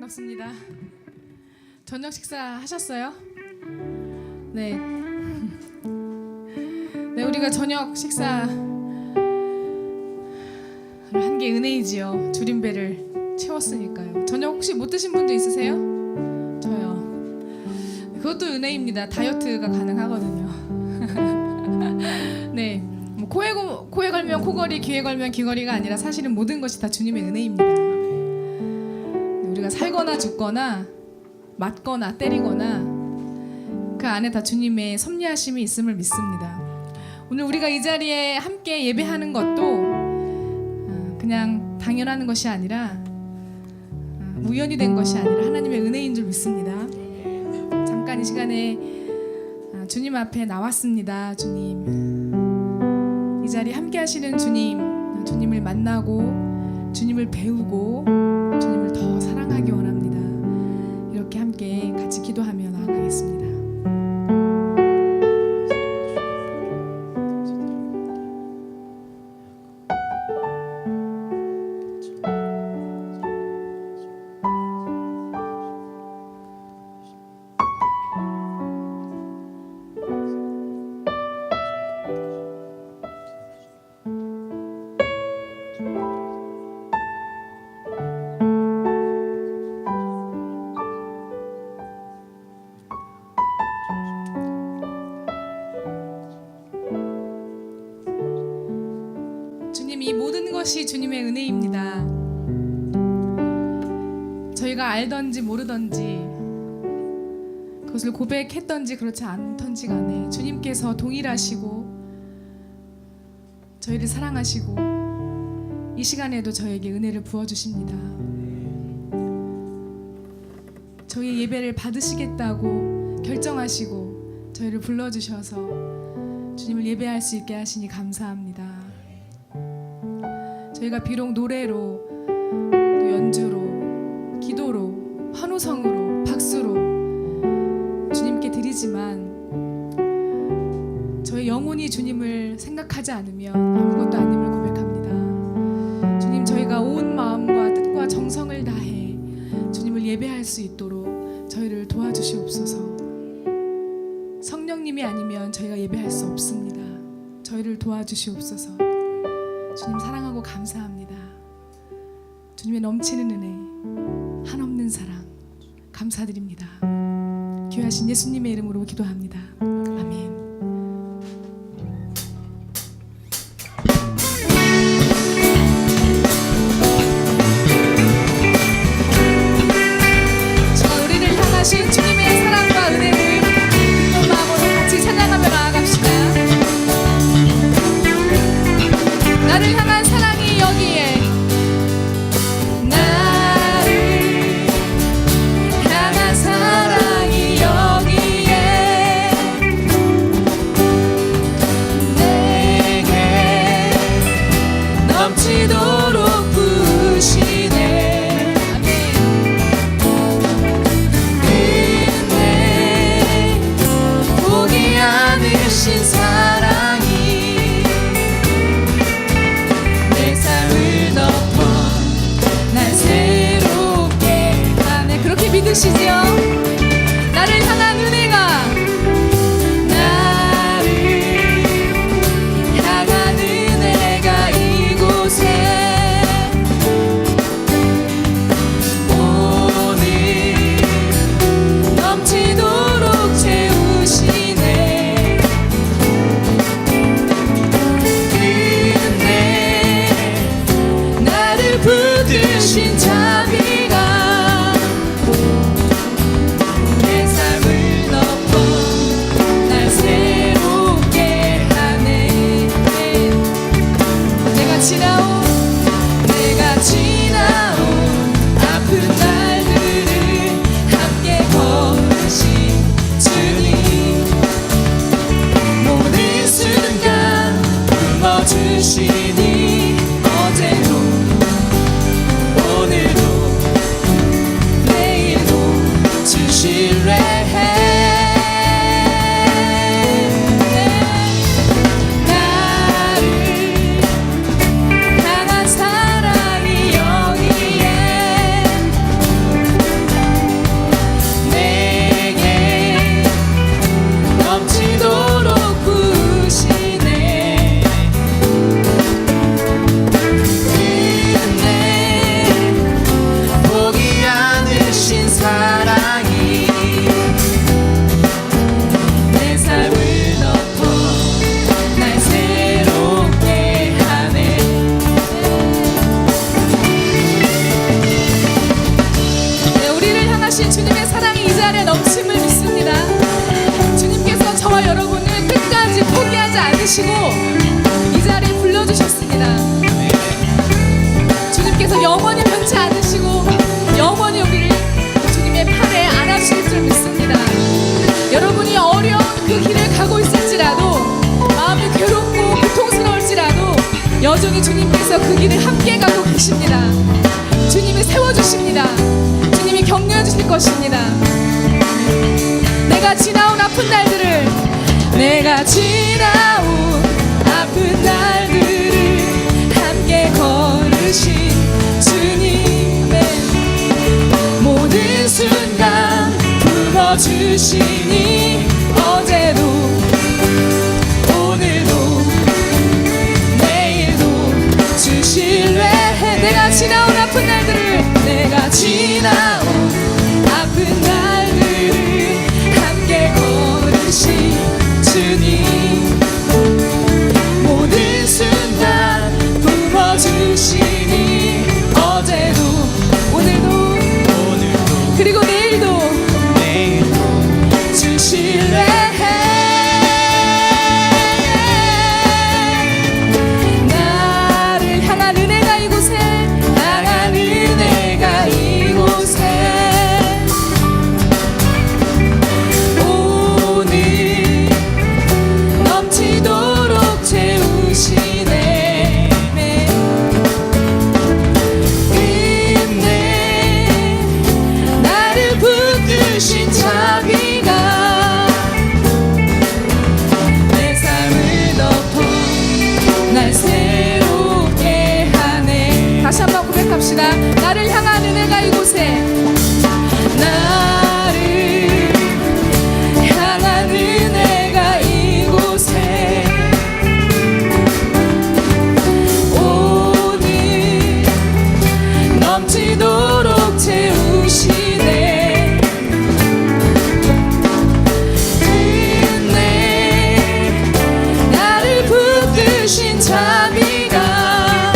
반갑습니다. 저녁 식사 하셨어요? 네. 네, 우리가 저녁 식사 한 게 은혜이지요. 줄임배를 채웠으니까요. 저녁 혹시 못 드신 분도 있으세요? 저요. 그것도 은혜입니다. 다이어트가 가능하거든요. 네. 뭐 코에 걸면 코걸이, 귀에 걸면 귀걸이가 아니라 사실은 모든 것이 다 주님의 은혜입니다. 우리가 살거나 죽거나 맞거나 때리거나 그 안에 다 주님의 섭리하심이 있음을 믿습니다. 오늘 우리가 이 자리에 함께 예배하는 것도 그냥 당연한 것이 아니라 우연이 된 것이 아니라 하나님의 은혜인 줄 믿습니다. 잠깐 이 시간에 주님 앞에 나왔습니다. 주님, 이 자리에 함께 하시는 주님, 주님을 만나고 주님을 배우고 주님을 더 사랑하기 원합니다. 이렇게 함께 같이 기도하며 나아가겠습니다. 이 모든 것이 주님의 은혜입니다. 저희가 알던지 모르던지 그것을 고백했던지 그렇지 않던지 간에 주님께서 동일하시고 저희를 사랑하시고 이 시간에도 저에게 은혜를 부어주십니다. 저희의 예배를 받으시겠다고 결정하시고 저희를 불러주셔서 주님을 예배할 수 있게 하시니 감사합니다. 저희가 비록 노래로, 또 연주로, 기도로, 환호성으로, 박수로 주님께 드리지만 저희 영혼이 주님을 생각하지 않으면 아무것도 아님을 고백합니다. 주님, 저희가 온 마음과 뜻과 정성을 다해 주님을 예배할 수 있도록 저희를 도와주시옵소서. 성령님이 아니면 저희가 예배할 수 없습니다. 저희를 도와주시옵소서. 주님 사랑하고 감사합니다. 주님의 넘치는 은혜, 한없는 사랑 감사드립니다. 귀하신 예수님의 이름으로 기도합니다. 아멘. 자, 우리를 향하신 주님의 사랑과 은혜를 기쁜 마음으로 같이 찬양하며 나아갑시다. 나를 향한 사랑이 여기에, 나를 향한 사랑이 여기에 내게 넘치도록 부으시네. 은혜 보기 않으신 사랑이 믿으시지요? 나를 향한 은혜가, 나를 향한 은혜가 이곳에 오늘 넘치도록 채우시네. 은혜 나를 붙드신 자비가 주시고 이 자리에 불러주셨습니다. 주님께서 영원히 변치 않으시고 영원히 우리를 주님의 팔에 안아주실 줄 믿습니다. 여러분이 어려운 그 길을 가고 있을지라도 마음이 괴롭고 고통스러울지라도 여전히 주님께서 그 길을 함께 가고 계십니다. 주님이 세워주십니다. 주님이 격려해 주실 것입니다. 내가 지나온 아픈 날들을 함께 걸으신 주님의 모든 순간 품어주시니 어제도 오늘도 내일도 주실래. 내가 지나온 아픈 날들을 함께 걸으신 주님 모든 순간 품어주시니 어제도 오늘도 그리고 내일도 주실래. 나를 향한 은혜가 이곳에 오늘 넘치도록 채우시네. 끝내 나를 붙드신 자비가 내 삶을 덮어 날 새롭게 하네. 다시 한번 고백합시다. 나를 향한 은혜가 이곳에 넘치도록 채우시네. 끝내 나를 붙드신 자비가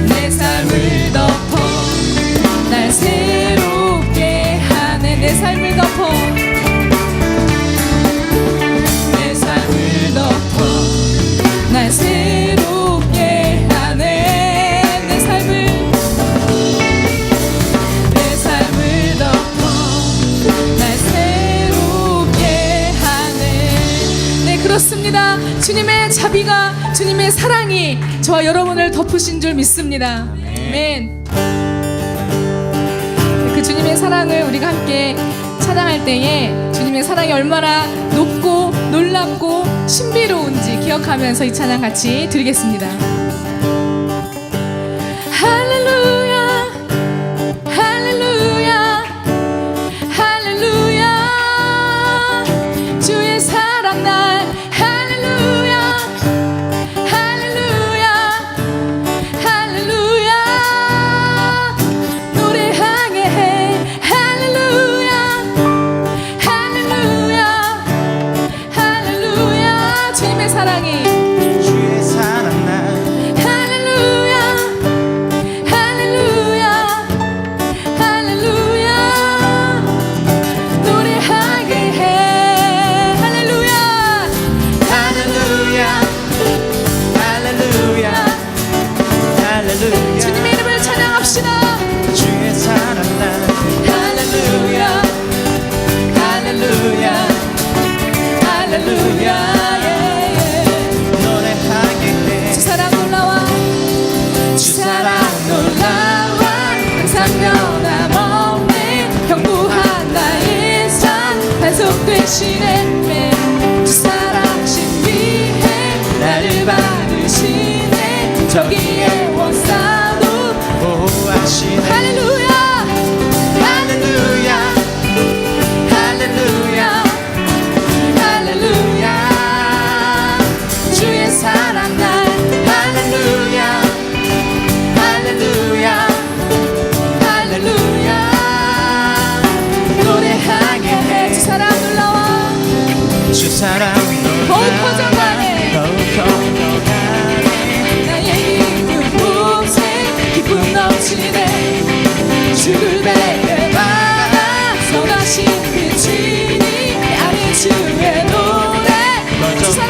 내 삶을 덮어 날 새롭게 하네. 내 삶을 덮어 날 새롭게 하네. 내 삶을 덮어 날 새롭게 하네. 네, 그렇습니다. 주님의 자비가, 주님의 사랑이 저와 여러분을 덮으신 줄 믿습니다. 아멘. 그 주님의 사랑을 우리가 함께 찬양할 때에 주님의 사랑이 얼마나 높고 놀랍고 신비로운지 기억하면서 이 찬양 같이 드리겠습니다. 할렐루야 할렐루야 할렐루야 주의 사랑 날 할렐루야 할렐루야 할렐루야 노래하게 해. 할렐루야 할렐루야 할렐루야 주님의 사랑이 주의 사랑 날 할렐루야 할렐루야 할렐루야 노래하게 해. 할렐루야 할렐루야 할렐루야 할렐루야 주님의 이름을 찬양합시다. 주의 사랑 날 할렐루야 할렐루야 할렐루야 노래하게 해. 주 사랑 놀라와 주 사랑 놀라와 항상 변함없네. 경고한 나의 삶 단속되시네. 주 사랑 신비해 나를 받으시네. 저기에 원사도 보호하시네. 할렐루야 할렐루야 할렐루야 할렐루야 주의 사랑 날 할렐루야 할렐루야 할렐루야 노래하게 해. 주 사랑 놀라와 주 사랑 더욱 퍼져가네. 더욱 커져가네. 나의 기쁜 곳에 기쁨 넘치네. 주를 뵙아 선하신 그 주님 내 안에 주의 노래. 주 사랑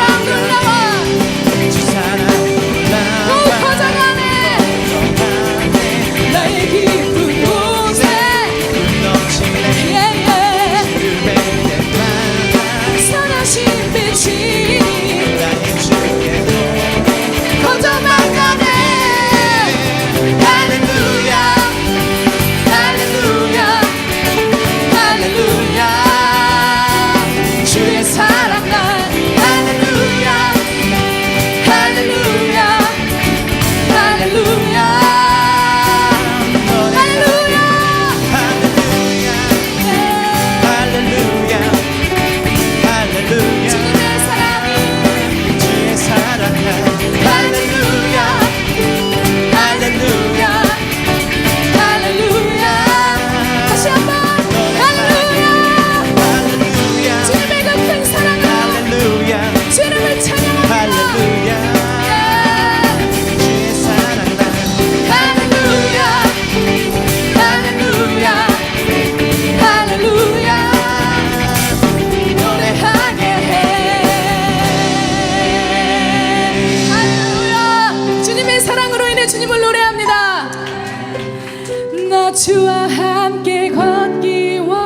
주와 함께 걷기 원해요.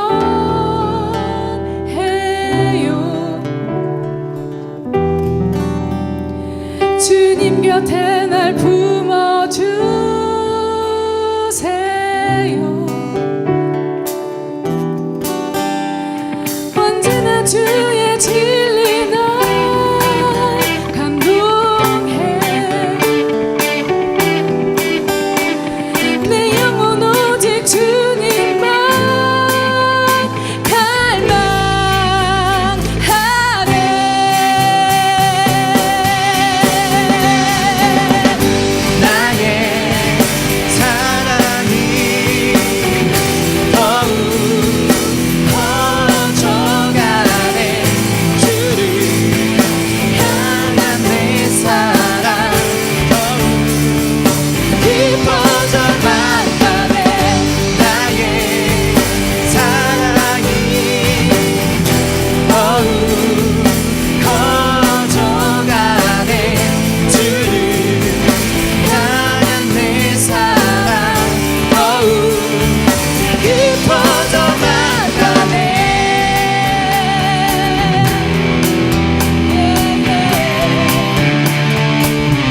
주님 곁에 날 품어주세요. 언제나 주의 진리 널 감동해. 내 영혼 오직 주님만 갈망하네. 나의 사랑이 더욱 커져가네. 주를 향한 내 사랑 더욱 깊어져만 가네. 나의 사랑이 더욱 커져가네. 주를 향한 내 사랑 더욱 깊어져만 가네.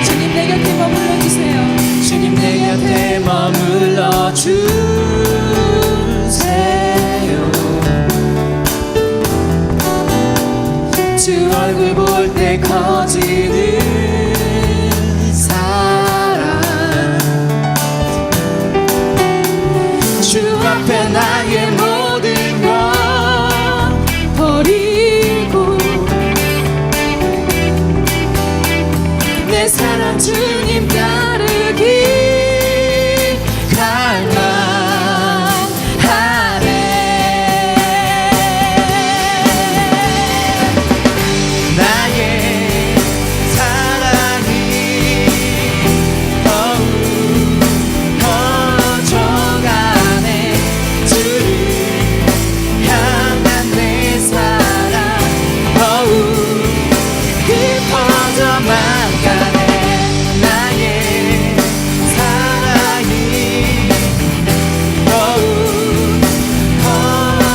주님 내 곁에 머물러 주세요. 주님 내 곁에 머물러 주세요. 주 얼굴 볼 때 커지는 사랑. 주 앞에 나의 모든 것 버리고 내 사랑 주님 따르기 갈망하네. 나의 사랑이 더욱 커져가네. 주를 향한 내 사랑 더욱 깊어져만 가네. 나의 사랑이 더욱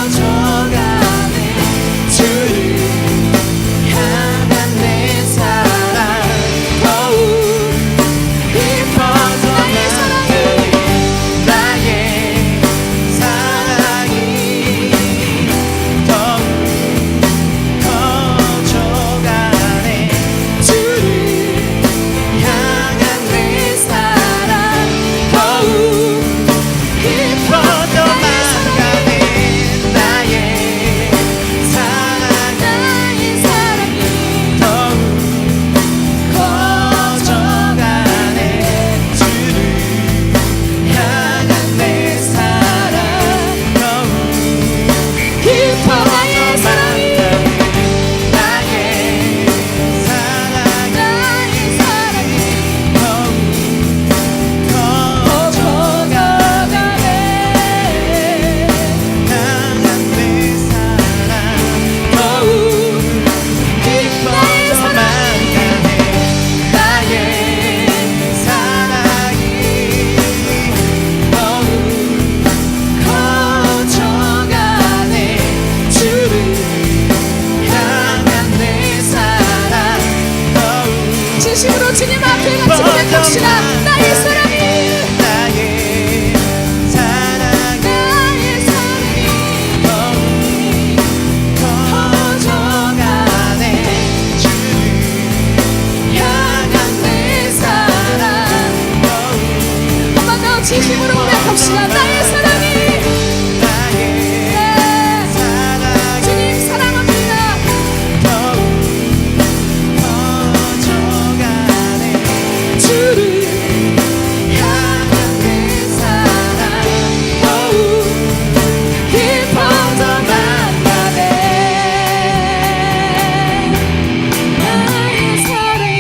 커져가네. 주를 향한 내 사랑 더욱 깊어져만 가네. 나의 사랑이 더욱 커져가네. 주를 향한 내 사랑 더욱 깊어져만 가네. 나의 사랑이 더욱 커져가네. 주를 향한 내 사랑 더욱 깊어져만 가네. 나의 사랑이 더욱 커져가네. 향한 내 사랑 더욱 깊어져만 가네. 나의 사랑이 더욱 커져가네. 주를 향한 내 사랑 더욱 진심으로 주님 앞에 같이 고백합시다. 나의 사랑이 나의 사랑이 더욱 커져가네. 주를 향한 내 사랑 더욱 한 번 더 진심으로 고백합시다. 나의 사랑이 나의 사랑이 주님 사랑합니다. 더욱 커져가네. 주를 향한 내 사랑 더욱 깊어져만 가네. 나의 사랑이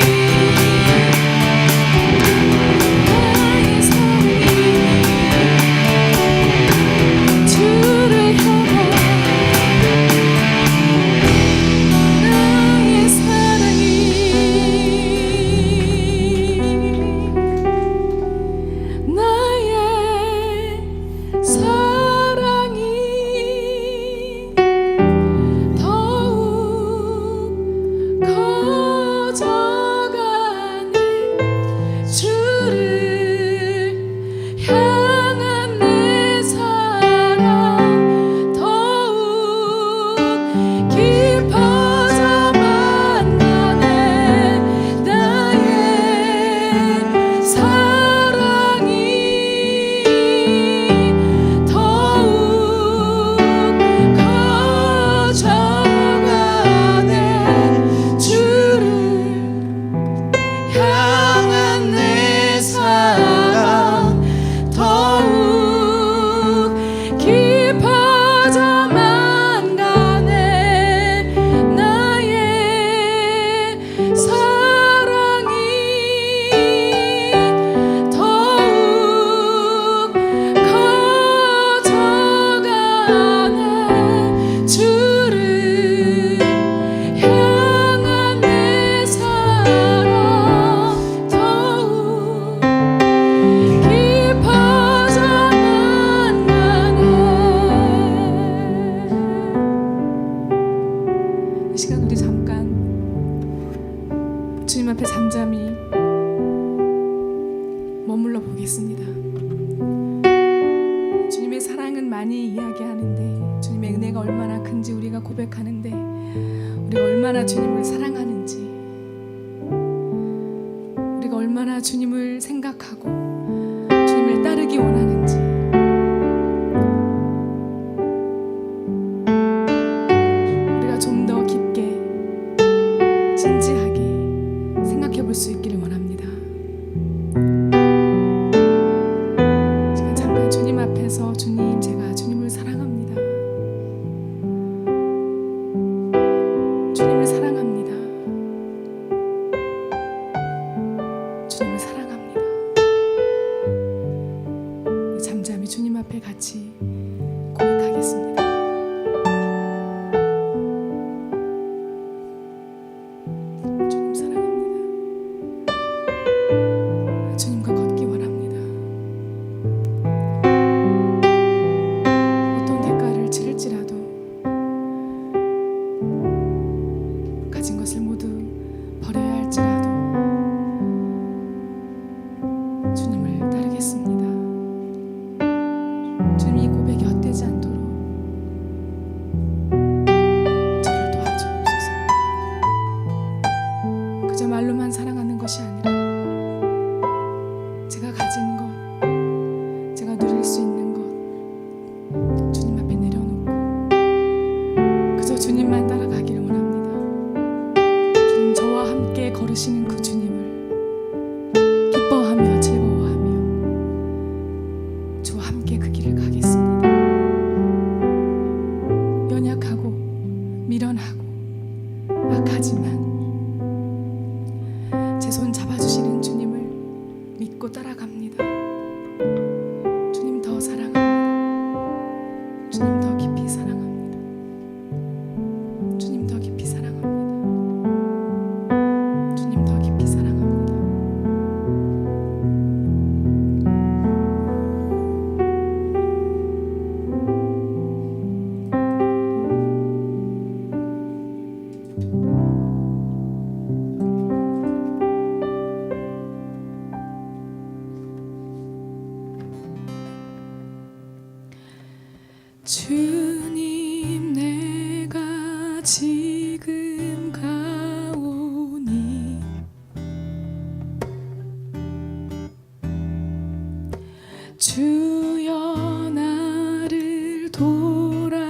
많이 이야기하는데 주님의 은혜가 얼마나 큰지 우리가 고백하는데 우리가 얼마나 주님을 사랑하는지 우리가 얼마나 주님을 생각하고 주님을 따르기 원하는지 우리가 좀 더 깊게 진지하게 생각해 볼 수 있기를 원합니다. 제가 잠깐 주님 앞에서 주님, 제가 주님을 사랑합니다. 주님을 사랑합니다. 주님을 사랑합니다. 잠잠히 주님 앞에 같이 고백하겠습니다. 주님 사랑합니다. 주님과 걷기 원합니다. 어떤 대가를 치를지라도 가진 것을 모두 버려야 할지라도 주님을 따르겠습니다. 주님 이 고백이 헛되지 않도록 저를 도와주옵소서. 그저 말로만 사랑하는 것이 아니라 제가 가진 것, 제가 누릴 수 있는 것 주님 앞에 내려놓고 그저 주님만 따라가기를 원합니다. 주님 저와 함께 걸으시는 그 주님을 기뻐하며 즐거워하며 주와 함께 그 길을 가겠습니다. 연약하고 미련하고 악하지만 제 손 잡아주시는 주님을 믿고 따라갑니다. 주님 더 사랑합니다. 주님 더 깊이 사랑합니다. 주님 더 깊이 사랑합니다. 주님 더 깊이 사랑합니다. 주님 내가 지금 가오니 주여 나를 돌아보소서.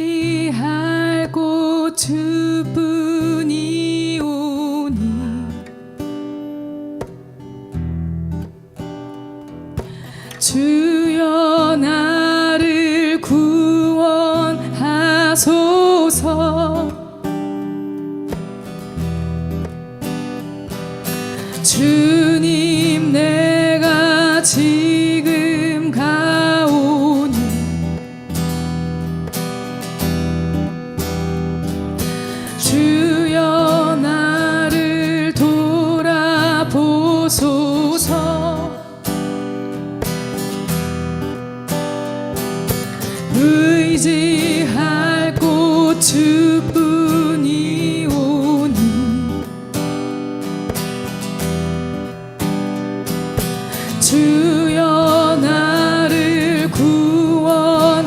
의지할 곳 주뿐이오니 주여 나를 구원하소서. 주님 내가 지금 가오니 주여 나를 돌아보소서. 의지할 곳 주뿐이오니 주여 나를 구원하소서.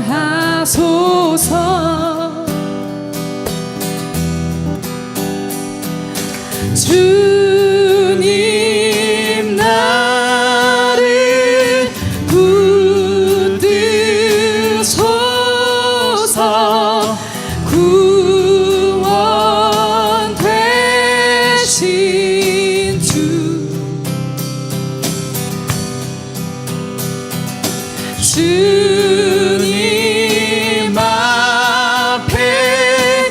주님 나를 붙드소서. 구원 되신 주 주님 앞에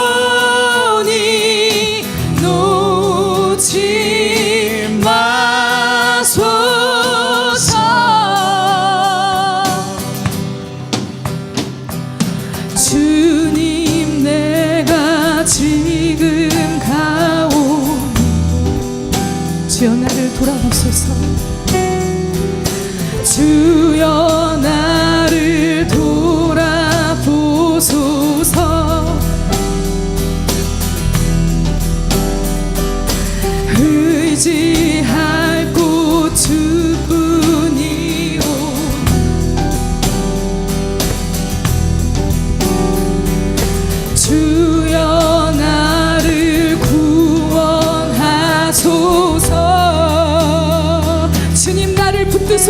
피하오니 놓지 마소서. 주님 내가 지금 가오니 주여 나를 돌아보소서. 주여 나를 돌아보소서.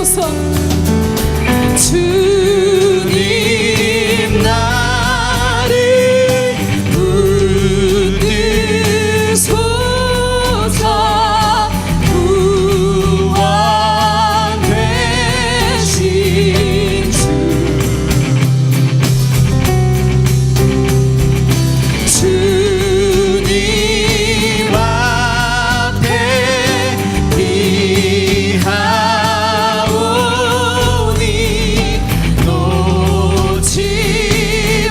붙드소서. 주님 나를 붙드소서. 구원 되신 주 주님 앞에 피하오니 놓지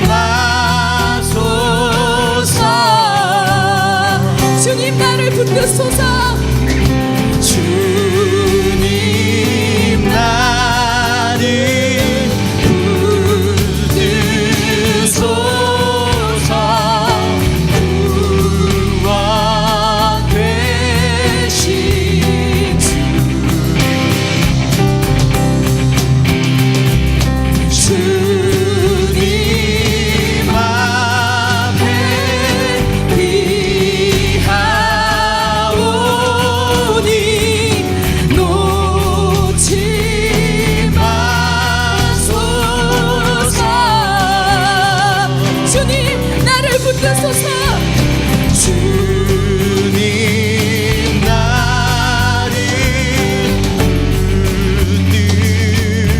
마소서. 주님 나를 붙드소서. 주님 나를 붙드소서. 구원 되신 주 주님 앞에 피하오니 놓지 마소서. 주님 나를 붙드소서. 주님 나를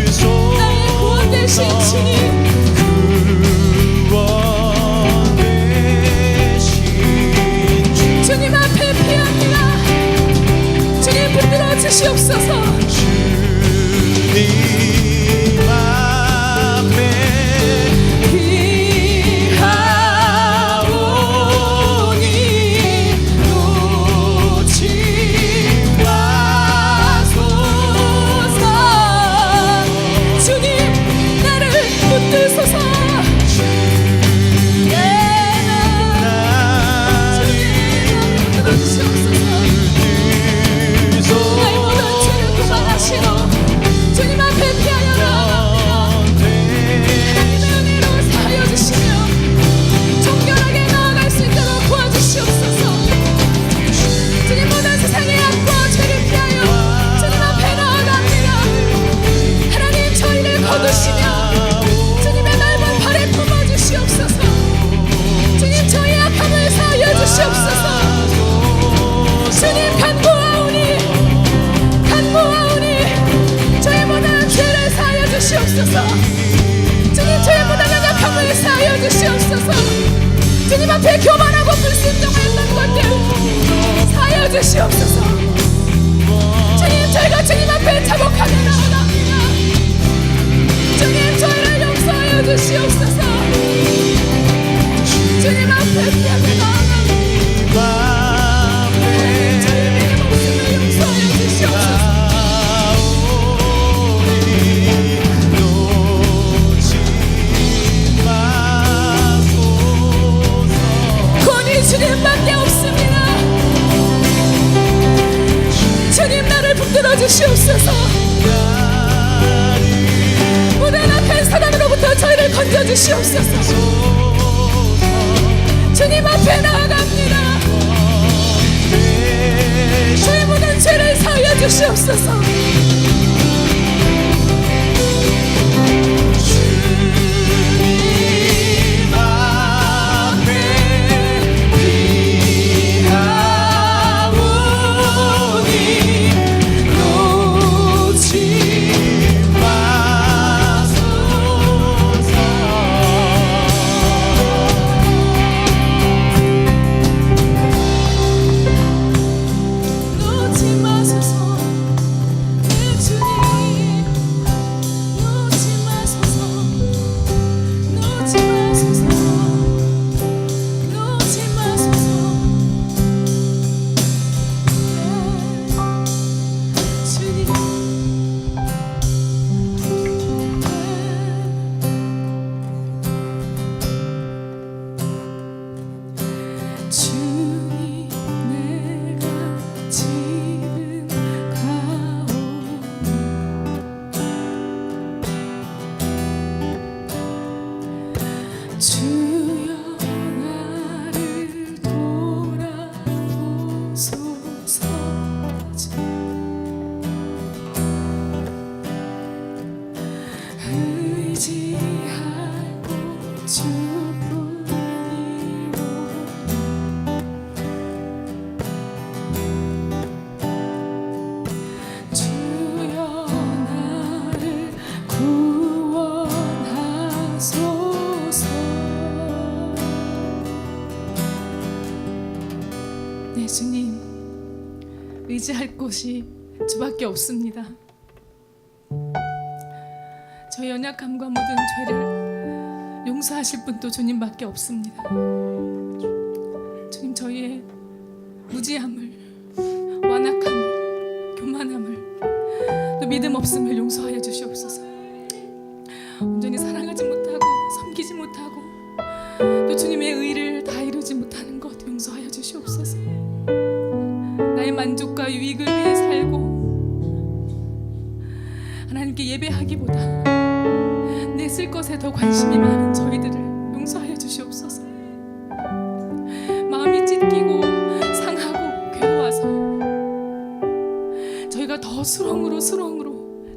붙드소서. 나의 구원 되신 주님. 구원 되신 주 주님 앞에 피합니다. 주님 붙들어 주시옵소서. 주님 앞에 피하오니 놓지 마소서. 주님 나를 붙드소서. 나의 모든 죄를 구원하시고 주님 앞에 피하여 나아갑니다. 하나님의 은혜로 사하여 주시며 정결하게 나아갈 수 있도록 도와주시옵소서. 주님 모든 세상의 악과 죄를 피하여 주님 앞에 나아갑니다. 하나님 저희를 거두시며 주님의 넓은 발에 품어주시옵소서. 주님 저희 악함을 사하여 주시옵소서. 주님 간구하오니 저의 모든 죄를 사하여 주시옵소서. 주님 저의 모든 연약함을 사하여 주시옵소서. 주님 앞에 교만하고 불순종했던 것들 사하여 주시옵소서. 주님 저희가 주님 앞에 자복하게 나아갑니다. 주님 저희를 용서하여 주시옵소서. 주님 앞에 피하게 나아갑니다. 저희의 목숨을 용서하여 주시옵소서. 권위 주님밖에 없습니다. 주님 나를 붙들어 주시옵소서. 모든 악한 사람으로부터 저희를 건져 주시옵소서. 주님 앞에 나아갑니다. 저의 모든 죄를 사하여 주시옵소서. 주님 앞에 피하오니 놓지 마소서. 놓지 마소서. 내 주님 놓지 마소서. 놓지 마소서. 놓지 마소서. 주님 주님 내가 지금 가오니 주여 나를 돌아보소서. 예수님, 의지할 곳이 주밖에 없습니다. 저의 연약함과 모든 죄를 용서하실 분도 주님밖에 없습니다. 주님, 저희의 무지함을, 완악함을, 교만함을, 또 믿음 없음을 용서하여 주시옵소서. 온전히 사랑하지 못하고 섬기지 못하고 또 주님의 의를 다 이루지 못하는 것 용서하여 주시옵소서. 나의 만족과 유익을 위해 살고 하나님께 예배하기보다 내 쓸 것에 더 관심이 많은 저희들을 용서하여 주시옵소서. 마음이 찢기고 상하고 괴로워서 저희가 더 수렁으로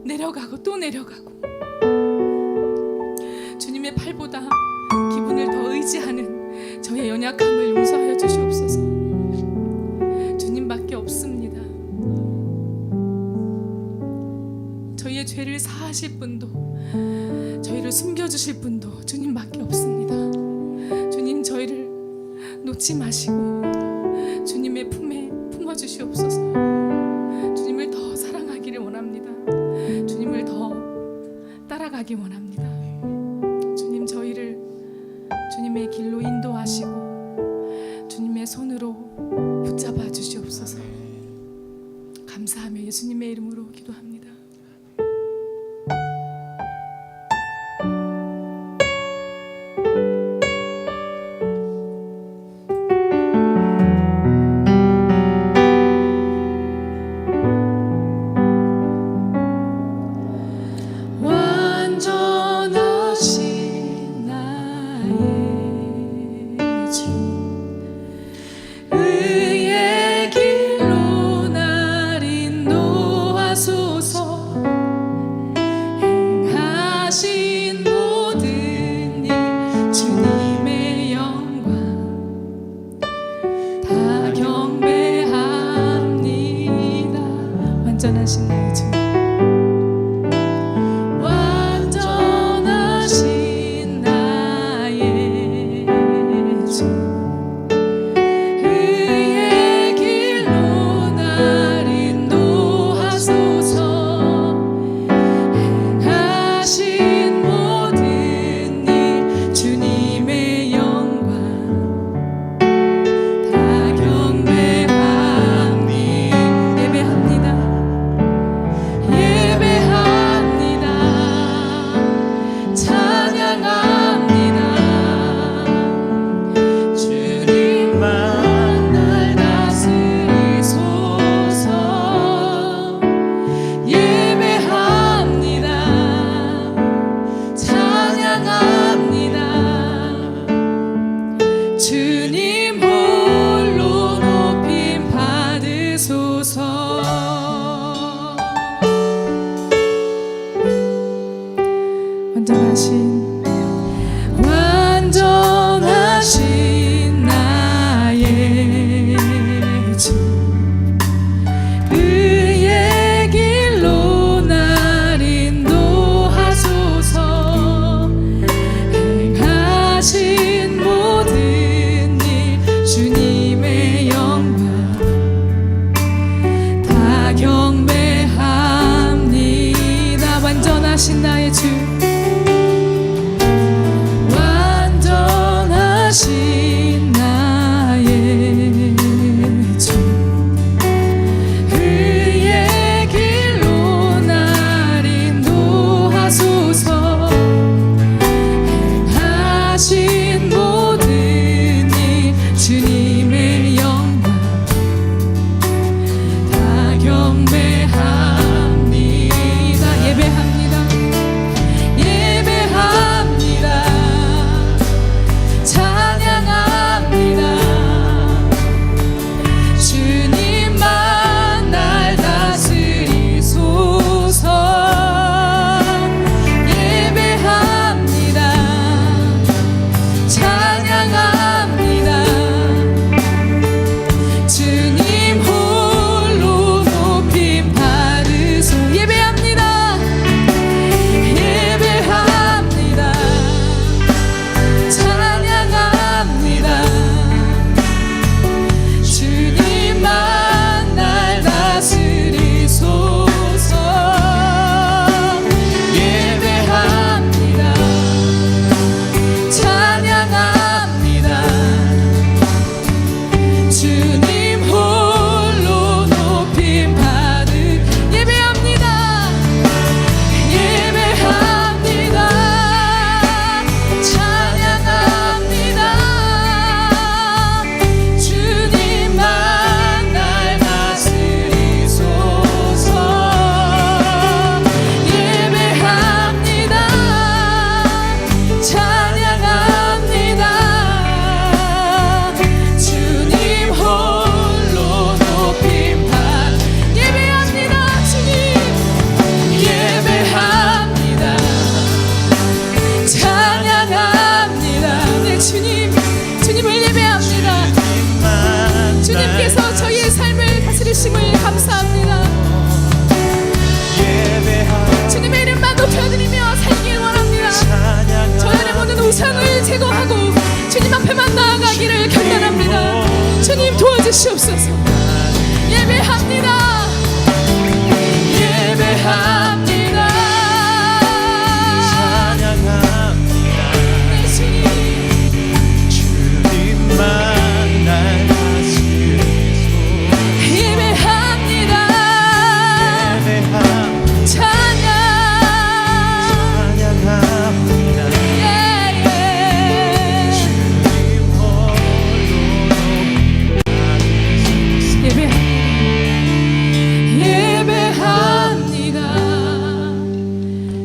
내려가고 또 내려가고 주님의 팔보다 기분을 더 의지하는 저의 연약함을 용서하여 주시옵소서. 주님밖에 없습니다. 저희의 죄를 사하실 분도 저희를 숨겨주실 분도 주님밖에 없습니다. 주님, 저희를 놓지 마시고 주님의 품에 품어주시옵소서. 주님을 더 사랑하기를 원합니다. 주님을 더 따라가기 원합니다. 주님, 저희를 주님의 길로 인도하시고 주님의 손으로 붙잡아 주시옵소서. 감사하며 예수님의 이름으로 기도합니다. 완전하신 나의 주, 의의 길로 날 인도하소서. 행하신 모든 일 주님의 영광 다 경배합니다. 완전하신 나의 주, 완전하신 나의 받으시옵소서. 예배합니다. 예배합니다. 찬양합니다. 내 주님 주님만 날 다스리소. 예배합니다. 찬양합니다. 주님 홀로 예배합니다.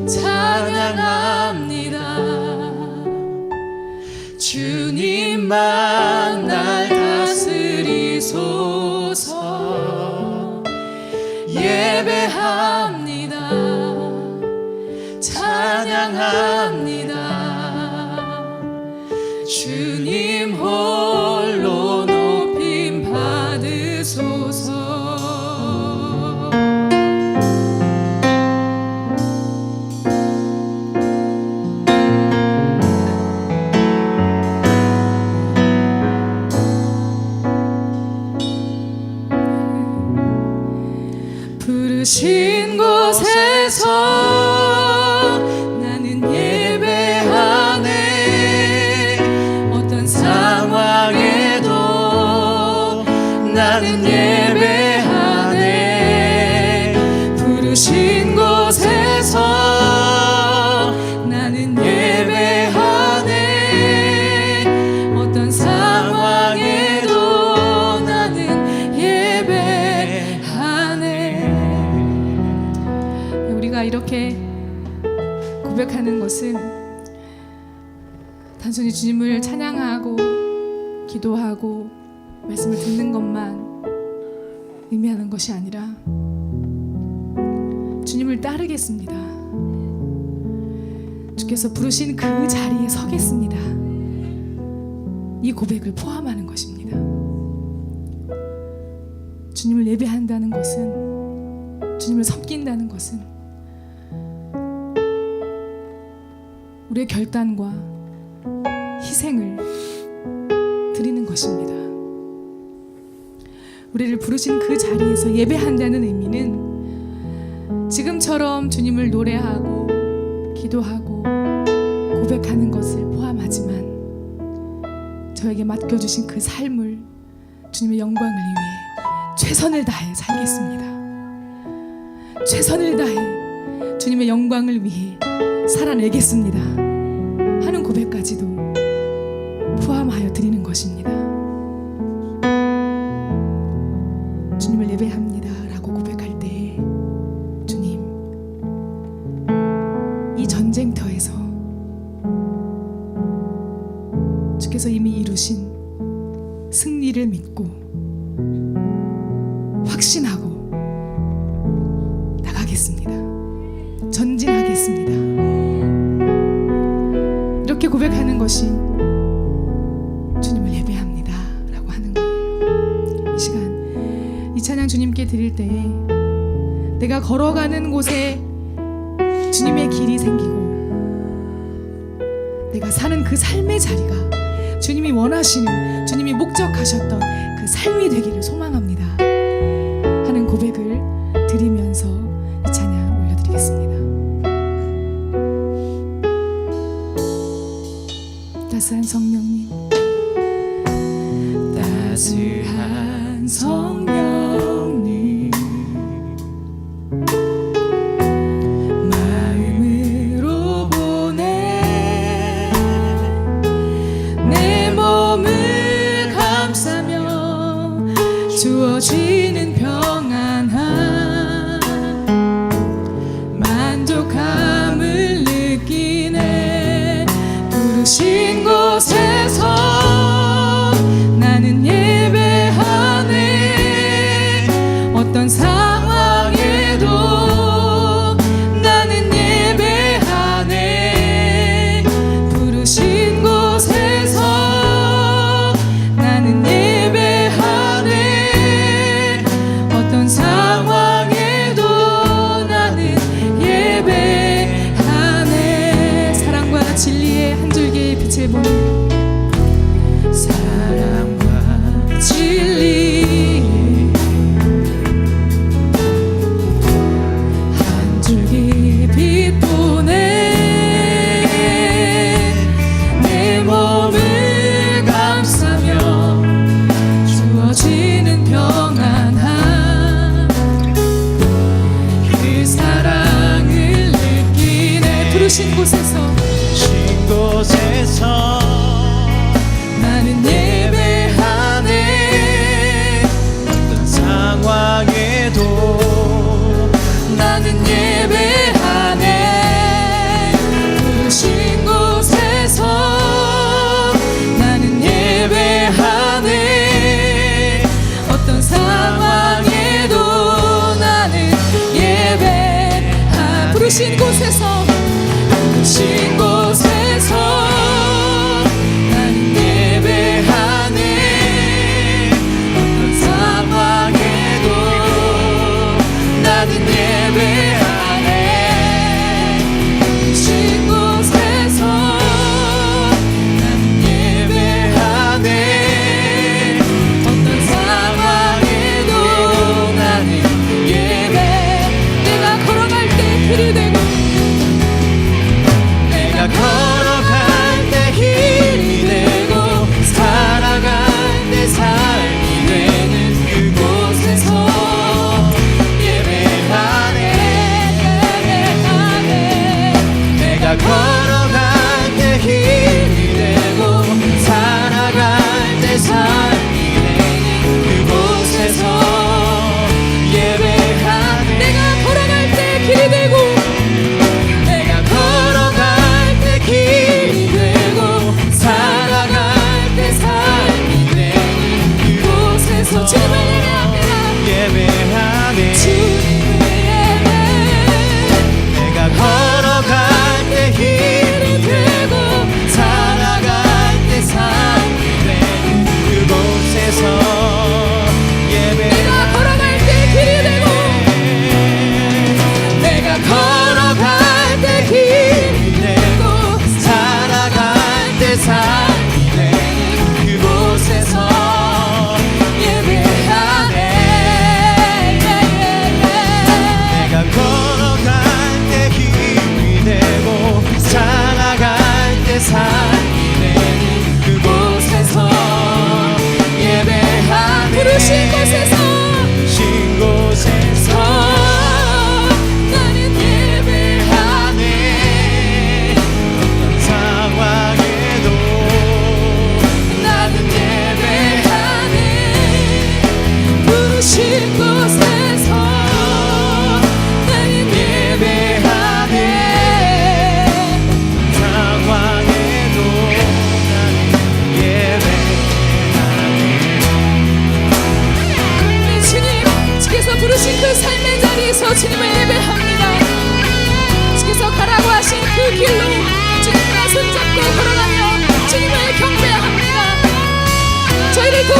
찬양합니다. 주님만 날 다스리소서. 예배합니다. 찬양합니다. 주님 홀로 높임 받으소서. 부르신 곳에서 나는 예배하네. 어떤 상황에도 나는 예배하네. 부르신 곳에서 나는 예배하네. 어떤 상황에도 나는 예배하네. 우리가 이렇게 고백하는 것은 단순히 주님을 찬양하고 기도하고 말씀을 듣는 것만 의미하는 것이 아니라 주님을 따르겠습니다. 주께서 부르신 그 자리에 서겠습니다. 이 고백을 포함하는 것입니다. 주님을 예배한다는 것은, 주님을 섬긴다는 것은 우리의 결단과 희생을 드리는 것입니다. 우리를 부르신 그 자리에서 예배한다는 의미는 지금처럼 주님을 노래하고 기도하고 고백하는 것을 포함하지만 저에게 맡겨주신 그 삶을 주님의 영광을 위해 최선을 다해 살겠습니다. 최선을 다해 주님의 영광을 위해 살아내겠습니다 하는 고백까지도 포함하여 드리는 것입니다. 주님을 예배합니다 라고 고백할 때 주님, 이 전쟁터에서 주께서 이미 이루신 승리를 믿고 확신하고 나가겠습니다. 전진하겠습니다. 이렇게 고백하는 것이 주님을 예배합니다 라고 하는 거예요. 이 시간 이 찬양 주님께 드릴 때에 내가 걸어가는 곳에 주님의 길이 생기고 내가 사는 그 삶의 자리가 주님이 원하시는, 주님이 목적하셨던 그 삶이 되기를 소망합니다 하는 고백을 드리면서 이 찬양 올려드리겠습니다. 따스한 성령님, 따스한 성령님, 마음으로 보내 내 몸을 감싸며 주어지는 평안함, 만족함을 느끼네. 부르신 곳에서 나는 예배하네.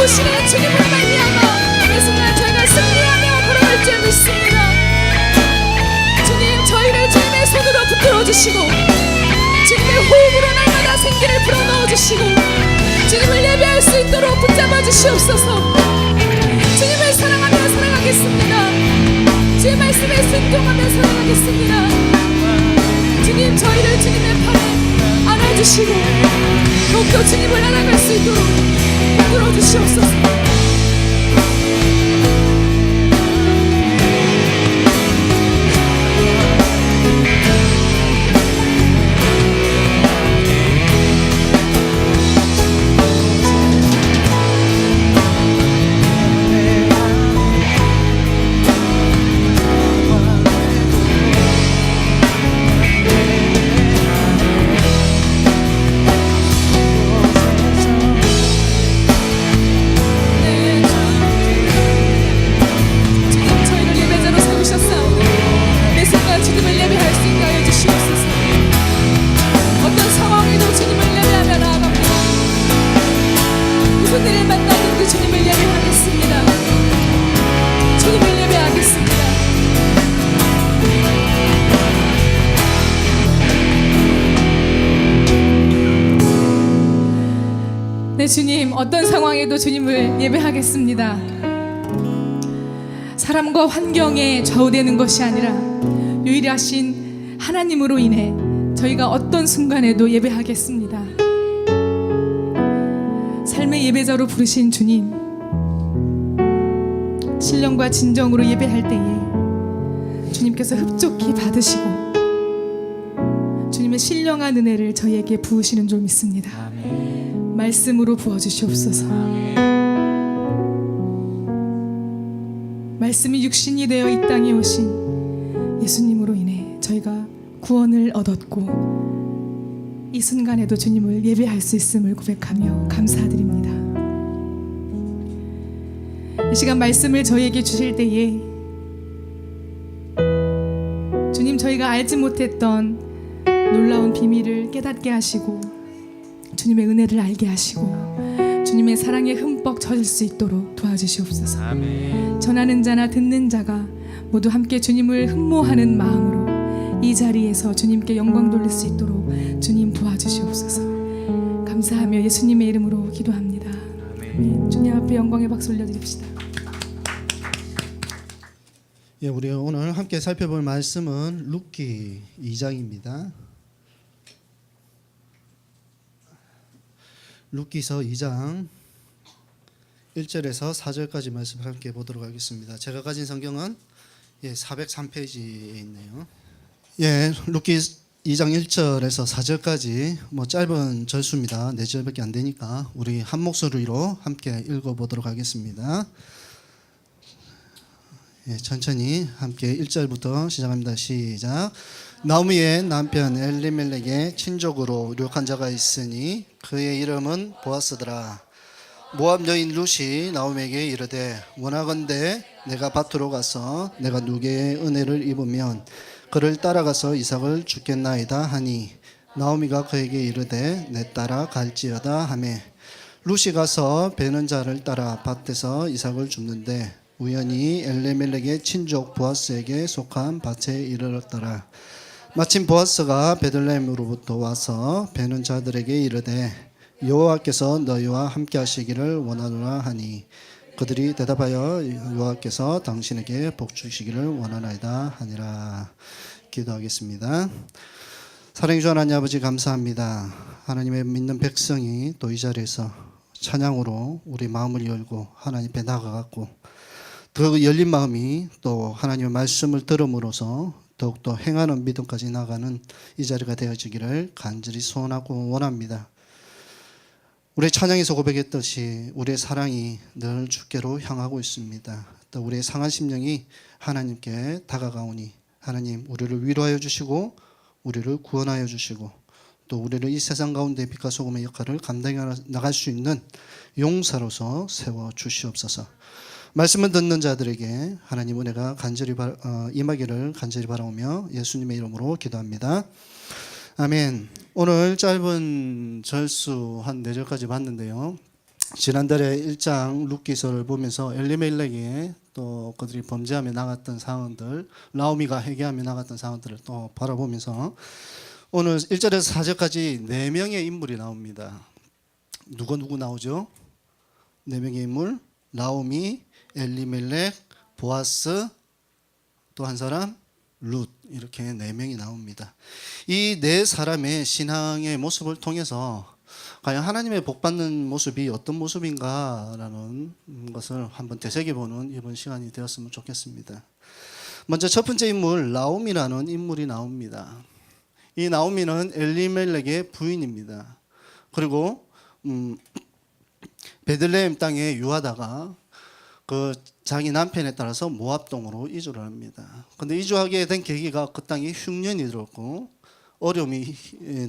오시는 주님으로 말미암아 이 순간 저희가 승리하며 걸어갈 줄 믿습니다. 주님, 저희를 주님의 손으로 붙들어 주시고 주님의 호흡으로 날마다 생기를 불어넣어 주시고 주님을 예배할 수 있도록 붙잡아 주시옵소서. 주님을 사랑하며 살아가겠습니다. 주의 말씀에 순종하며 살아가겠습니다. 주님, 저희를 주님의 팔에 안아주시고 더욱더 주님을 알아갈 수 있도록 붙들어 주시옵소서. 네, 주님, 어떤 상황에도 주님을 예배하겠습니다. 사람과 환경에 좌우되는 것이 아니라 유일하신 하나님으로 인해 저희가 어떤 순간에도 예배하겠습니다. 삶의 예배자로 부르신 주님, 신령과 진정으로 예배할 때에 주님께서 흡족히 받으시고 주님의 신령한 은혜를 저희에게 부으시는 줄 믿습니다. 말씀으로 부어주시옵소서. 말씀이 육신이 되어 이 땅에 오신 예수님으로 인해 저희가 구원을 얻었고 이 순간에도 주님을 예배할 수 있음을 고백하며 감사드립니다. 이 시간 말씀을 저희에게 주실 때에 주님, 저희가 알지 못했던 놀라운 비밀을 깨닫게 하시고 주님의 은혜를 알게 하시고 주님의 사랑에 흠뻑 젖을 수 있도록 도와주시옵소서. 아멘. 전하는 자나 듣는 자가 모두 함께 주님을 흠모하는 마음으로 이 자리에서 주님께 영광 돌릴 수 있도록 주님 도와주시옵소서. 감사하며 예수님의 이름으로 기도합니다. 아멘. 주님 앞에 영광의 박수 올려드립시다. 예, 우리 오늘 함께 살펴볼 말씀은 룻기 2장입니다. 룻기서 2장 1절에서 4절까지 말씀을 함께 보도록 하겠습니다. 제가 가진 성경은 403페이지에 있네요. 예, 룻기 2장 1절에서 4절까지 짧은 절수입니다. 4절밖에 안 되니까 우리 한 목소리로 함께 읽어보도록 하겠습니다. 예, 천천히 함께 1절부터 시작합니다. 시작. 나오미의 남편 엘리멜렉의 친족으로 유력한 자가 있으니 그의 이름은 보아스더라. 모압 여인 룻이 나오미에게 이르되 원하건대 내가 밭으로 가서 내가 누게의 은혜를 입으면 그를 따라가서 이삭을 주겠나이다 하니 나오미가 그에게 이르되 내 따라 갈지어다 하매 룻이 가서 베는 자를 따라 밭에서 이삭을 줍는데 우연히 엘리멜렉의 친족 보아스에게 속한 밭에 이르렀더라. 마침 보아스가 베들레헴으로부터 와서 베는 자들에게 이르되 여호와께서 너희와 함께 하시기를 원하노라 하니 그들이 대답하여 여호와께서 당신에게 복 주시기를 원하나이다 하니라. 기도하겠습니다. 사랑해 주신 하나님 아버지, 감사합니다. 하나님의 믿는 백성이 또 이 자리에서 찬양으로 우리 마음을 열고 하나님 앞에 나가갖고 그 열린 마음이 또 하나님의 말씀을 들음으로써 더욱더 행하는 믿음까지 나가는 이 자리가 되어지기를 간절히 소원하고 원합니다. 우리의 찬양에서 고백했듯이 우리의 사랑이 늘 주께로 향하고 있습니다. 또 우리의 상한 심령이 하나님께 다가가오니 하나님 우리를 위로하여 주시고 우리를 구원하여 주시고 또 우리를 이 세상 가운데 빛과 소금의 역할을 감당해 나갈 수 있는 용사로서 세워 주시옵소서. 말씀을 듣는 자들에게 하나님 은혜가 간절히 임하기를 간절히 바라오며 예수님의 이름으로 기도합니다. 아멘. 오늘 짧은 절수 한 4절까지 봤는데요. 지난달에 1장 룻기서를 보면서 엘리멜렉이 또 그들이 범죄하며 나갔던 상황들, 나오미가 회개하며 나갔던 상황들을 또 바라보면서 오늘 1절에서 4절까지 4명의 인물이 나옵니다. 누구 나오죠? 4명의 인물, 나오미, 엘리멜렉, 보아스, 또 한 사람 룻, 이렇게 4명이 나옵니다. 이 4사람의 신앙의 모습을 통해서 과연 하나님의 복받는 모습이 어떤 모습인가라는 것을 한번 되새겨보는 이번 시간이 되었으면 좋겠습니다. 먼저 첫 번째 인물 나오미라는 인물이 나옵니다. 이 나오미는 엘리멜렉의 부인입니다. 그리고 베들레헴 땅에 유하다가 그 자기 남편에 따라서 모압 동으로 이주를 합니다. 근데 이주하게 된 계기가 그 땅에 흉년이 들었고 어려움이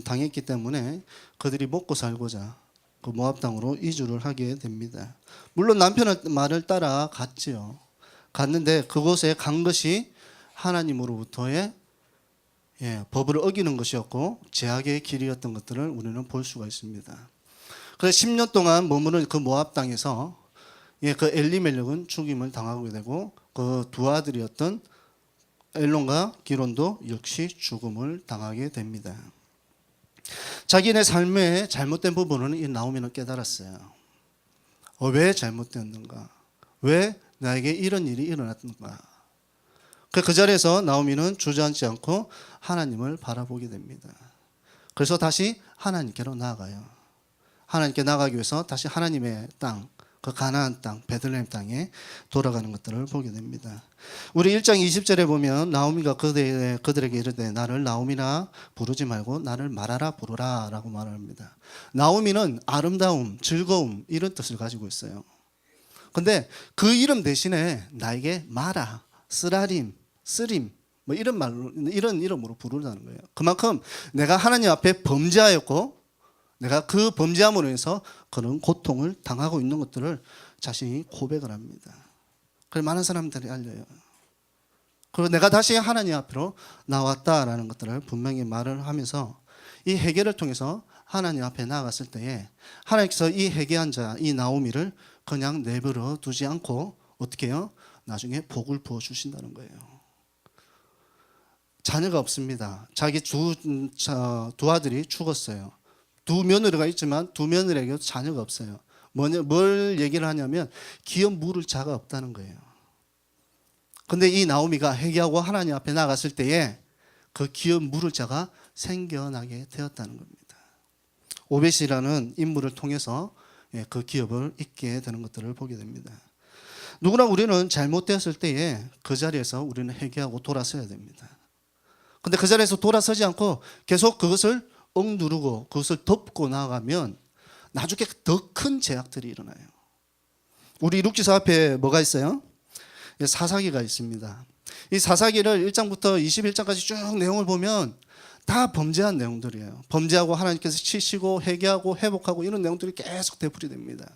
당했기 때문에 그들이 먹고 살고자 그 모압 땅으로 이주를 하게 됩니다. 물론 남편의 말을 따라 갔지요. 갔는데 그곳에 간 것이 하나님으로부터의 법을 어기는 것이었고 제약의 길이었던 것들을 우리는 볼 수가 있습니다. 그래서 10년 동안 머무는 그 모압 땅에서 그 엘리멜렉은 죽임을 당하게 되고 그 두 아들이었던 엘론과 기론도 역시 죽음을 당하게 됩니다. 자기네 삶의 잘못된 부분은 이 나오미는 깨달았어요. 왜 잘못되었는가? 왜 나에게 이런 일이 일어났는가? 그 자리에서 나오미는 주저앉지 않고 하나님을 바라보게 됩니다. 그래서 다시 하나님께로 나아가요. 하나님께 나아가기 위해서 다시 하나님의 땅, 그 가나안 땅, 베들레헴 땅에 돌아가는 것들을 보게 됩니다. 우리 1장 20절에 보면 나오미가 그들에게 이르되 나를 나오미라 부르지 말고 나를 마라라 부르라 라고 말합니다. 나오미는 아름다움, 즐거움 이런 뜻을 가지고 있어요. 근데 그 이름 대신에 나에게 마라, 쓰라림, 쓰림 뭐 이런 말로 이런 이름으로 부르라는 거예요. 그만큼 내가 하나님 앞에 범죄하였고 내가 그 범죄함으로 해서 그런 고통을 당하고 있는 것들을 자신이 고백을 합니다. 그래서 많은 사람들이 알려요. 그리고 내가 다시 하나님 앞으로 나왔다라는 것들을 분명히 말을 하면서 이 회개를 통해서 하나님 앞에 나아갔을 때에 하나님께서 이 회개한 자, 이 나오미를 그냥 내버려 두지 않고 어떻게 해요? 나중에 복을 부어주신다는 거예요. 자녀가 없습니다. 자기 두 아들이 죽었어요. 두 며느리가 있지만 두 며느리에게도 자녀가 없어요. 뭘 얘기를 하냐면 기업 물을 자가 없다는 거예요. 근데 이 나오미가 회개하고 하나님 앞에 나갔을 때에 그 기업 물을 자가 생겨나게 되었다는 겁니다. 오벳이라는 인물을 통해서 그 기업을 잇게 되는 것들을 보게 됩니다. 누구나 우리는 잘못되었을 때에 그 자리에서 우리는 회개하고 돌아서야 됩니다. 근데 그 자리에서 돌아서지 않고 계속 그것을 억누르고 그것을 덮고 나가면 나중에 더 큰 제약들이 일어나요. 우리 룻기서 앞에 뭐가 있어요? 사사기가 있습니다. 이 사사기를 1장부터 21장까지 쭉 내용을 보면 다 범죄한 내용들이에요. 범죄하고 하나님께서 치시고 회개하고 회복하고 이런 내용들이 계속 되풀이됩니다.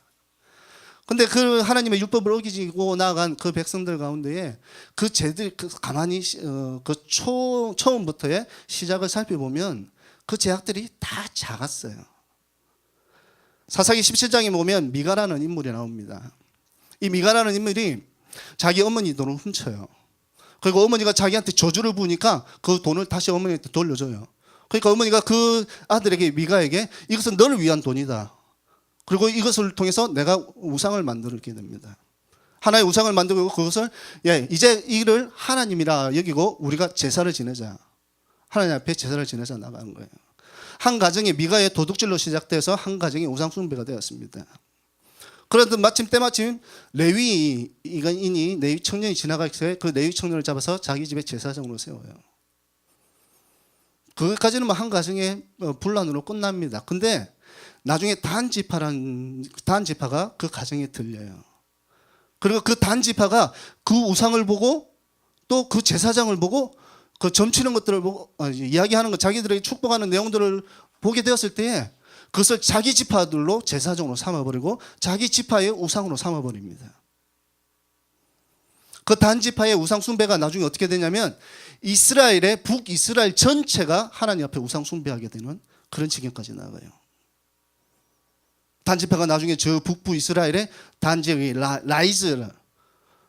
근데 그 하나님의 율법을 어기고 나아간 그 백성들 가운데에 그 죄들이 가만히 처음부터의 시작을 살펴보면 그 제약들이 다 작았어요. 사사기 17장에 보면 미가라는 인물이 나옵니다. 이 미가라는 인물이 자기 어머니 돈을 훔쳐요. 그리고 어머니가 자기한테 저주를 부으니까 그 돈을 다시 어머니한테 돌려줘요. 그러니까 어머니가 그 아들에게 미가에게 이것은 너를 위한 돈이다. 그리고 이것을 통해서 내가 우상을 만들게 됩니다. 하나의 우상을 만들고 그것을 이제 이를 하나님이라 여기고 우리가 제사를 지내자. 하나님 앞에 제사를 지내자 나가는 거예요. 한 가정이 미가의 도둑질로 시작돼서 한 가정이 우상 숭배가 되었습니다. 그런데 때마침 레위인이 레위 청년이 지나갈 때 그 레위 청년을 잡아서 자기 집에 제사장으로 세워요. 그것까지는 한 가정의 분란으로 끝납니다. 근데 나중에 단지파가 그 가정에 들려요. 그리고 그 단지파가 그 우상을 보고 또 그 제사장을 보고 그 점치는 것들을 보고 이야기하는 것, 자기들에게 축복하는 내용들을 보게 되었을 때에 그것을 자기 지파들로 제사장으로 삼아버리고 자기 지파의 우상으로 삼아버립니다. 그 단지파의 우상 숭배가 나중에 어떻게 되냐면 이스라엘의 북이스라엘 전체가 하나님 앞에 우상 숭배하게 되는 그런 지경까지 나아가요. 단지파가 나중에 저 북부 이스라엘의 단지역이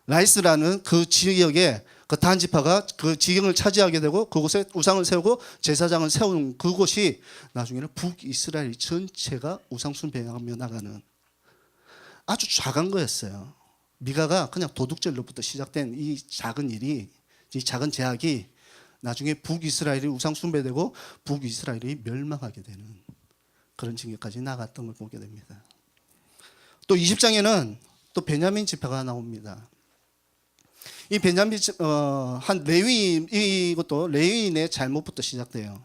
라이스라는 그 지역에 그 단지파가 그 지경을 차지하게 되고 그곳에 우상을 세우고 제사장을 세우는 그곳이 나중에는 북이스라엘 전체가 우상 숭배하며 나가는 아주 작은 거였어요. 미가가 그냥 도둑질로부터 시작된 이 작은 일이, 이 작은 제약이 나중에 북이스라엘이 우상 숭배되고 북이스라엘이 멸망하게 되는 그런 징계까지 나갔던 걸 보게 됩니다. 또 20장에는 또 베냐민 지파가 나옵니다. 이 베냐민 한 레위인, 이것도 레위인의 잘못부터 시작돼요.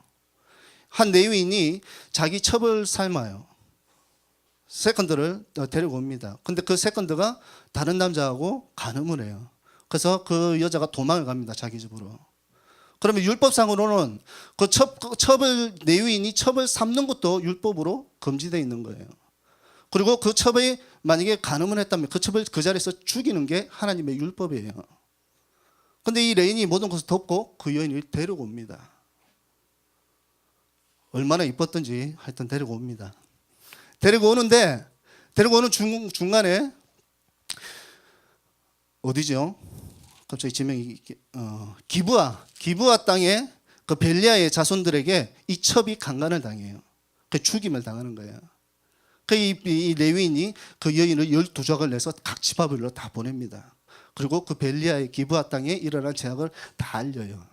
한 레위인이 자기 첩을 삶아요. 세컨드를 데리고 옵니다. 근데 그 세컨드가 다른 남자하고 간음을 해요. 그래서 그 여자가 도망을 갑니다. 자기 집으로. 그러면 율법상으로는 그 첩을 레위인이 첩을 삶는 것도 율법으로 금지되어 있는 거예요. 그리고 그 첩이 만약에 간음을 했다면 그 첩을 그 자리에서 죽이는 게 하나님의 율법이에요. 근데 이 레인이 모든 것을 덮고 그 여인을 데리고 옵니다. 얼마나 이뻤던지 하여튼 데리고 옵니다. 데리고 오는데 데리고 오는 중간에 어디죠? 갑자기 지명이 기브아 땅에 그 벨리아의 자손들에게 이 첩이 강간을 당해요. 그 죽임을 당하는 거예요. 이 레위인이 그 여인을 12조각을 내서 각 지파별로 다 보냅니다. 그리고 그 벨리아의 기브아 땅에 일어난 죄악을 다 알려요.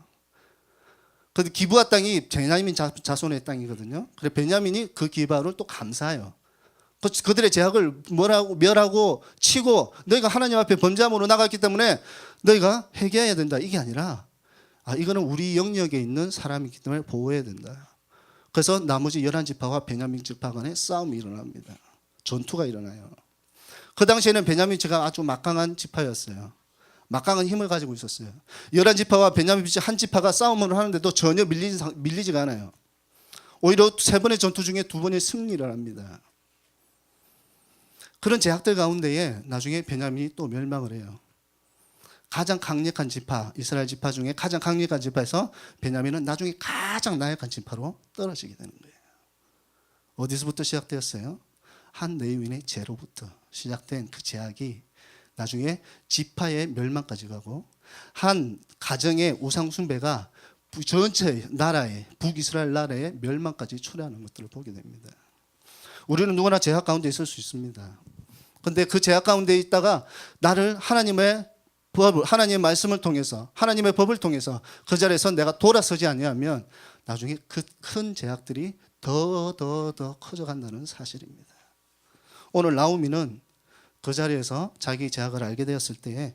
근데 기브아 땅이 베냐민 자손의 땅이거든요. 그래서 베냐민이 그 기브아를 또 감사해요. 그들의 죄악을 멸하고 치고 너희가 하나님 앞에 범죄함으로 나갔기 때문에 너희가 회개해야 된다. 이게 아니라 이거는 우리 영역에 있는 사람이기 때문에 보호해야 된다. 그래서 나머지 11지파와 베냐민 지파 간에 싸움이 일어납니다. 전투가 일어나요. 그 당시에는 베냐민 지파가 아주 막강한 지파였어요. 막강한 힘을 가지고 있었어요. 11지파와 베냐민 한 지파가 싸움을 하는데도 전혀 밀리지가 않아요. 오히려 3번의 전투 중에 2번의 승리를 합니다. 그런 제약들 가운데에 나중에 베냐민이 또 멸망을 해요. 가장 강력한 지파, 이스라엘 지파 중에 가장 강력한 지파에서 베냐민은 나중에 가장 나약한 지파로 떨어지게 되는 거예요. 어디서부터 시작되었어요? 한 레위인의 죄로부터 시작된 그 제약이 나중에 지파의 멸망까지 가고 한 가정의 우상 숭배가 전체 나라의 북이스라엘 나라의 멸망까지 초래하는 것들을 보게 됩니다. 우리는 누구나 제약 가운데 있을 수 있습니다. 그런데 그 제약 가운데 있다가 나를 하나님의 말씀을 통해서 하나님의 법을 통해서 그 자리에서 내가 돌아서지 아니하면 나중에 그 큰 제약들이 더 커져간다는 사실입니다. 오늘 나오미는 그 자리에서 자기 제약을 알게 되었을 때에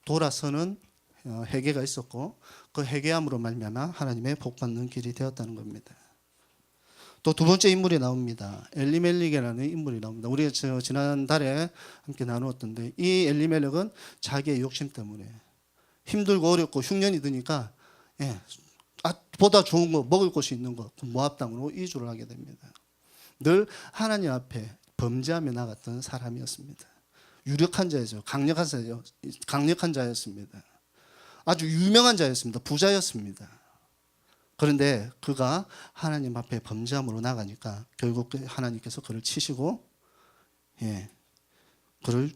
돌아서는 회개가 있었고 그 회개함으로 말미암아 하나님의 복받는 길이 되었다는 겁니다. 또 두 번째 인물이 나옵니다. 엘리멜렉이라는 인물이 나옵니다. 우리가 지난달에 함께 나누었던데 이 엘리멜렉은 자기의 욕심 때문에 힘들고 어렵고 흉년이 드니까 보다 좋은 거 먹을 곳이 있는 것 모압 땅으로 이주를 하게 됩니다. 늘 하나님 앞에 범죄하며 나갔던 사람이었습니다. 유력한 자였죠. 강력한 자였습니다. 아주 유명한 자였습니다. 부자였습니다. 그런데 그가 하나님 앞에 범죄함으로 나가니까 결국 하나님께서 그를 치시고 그를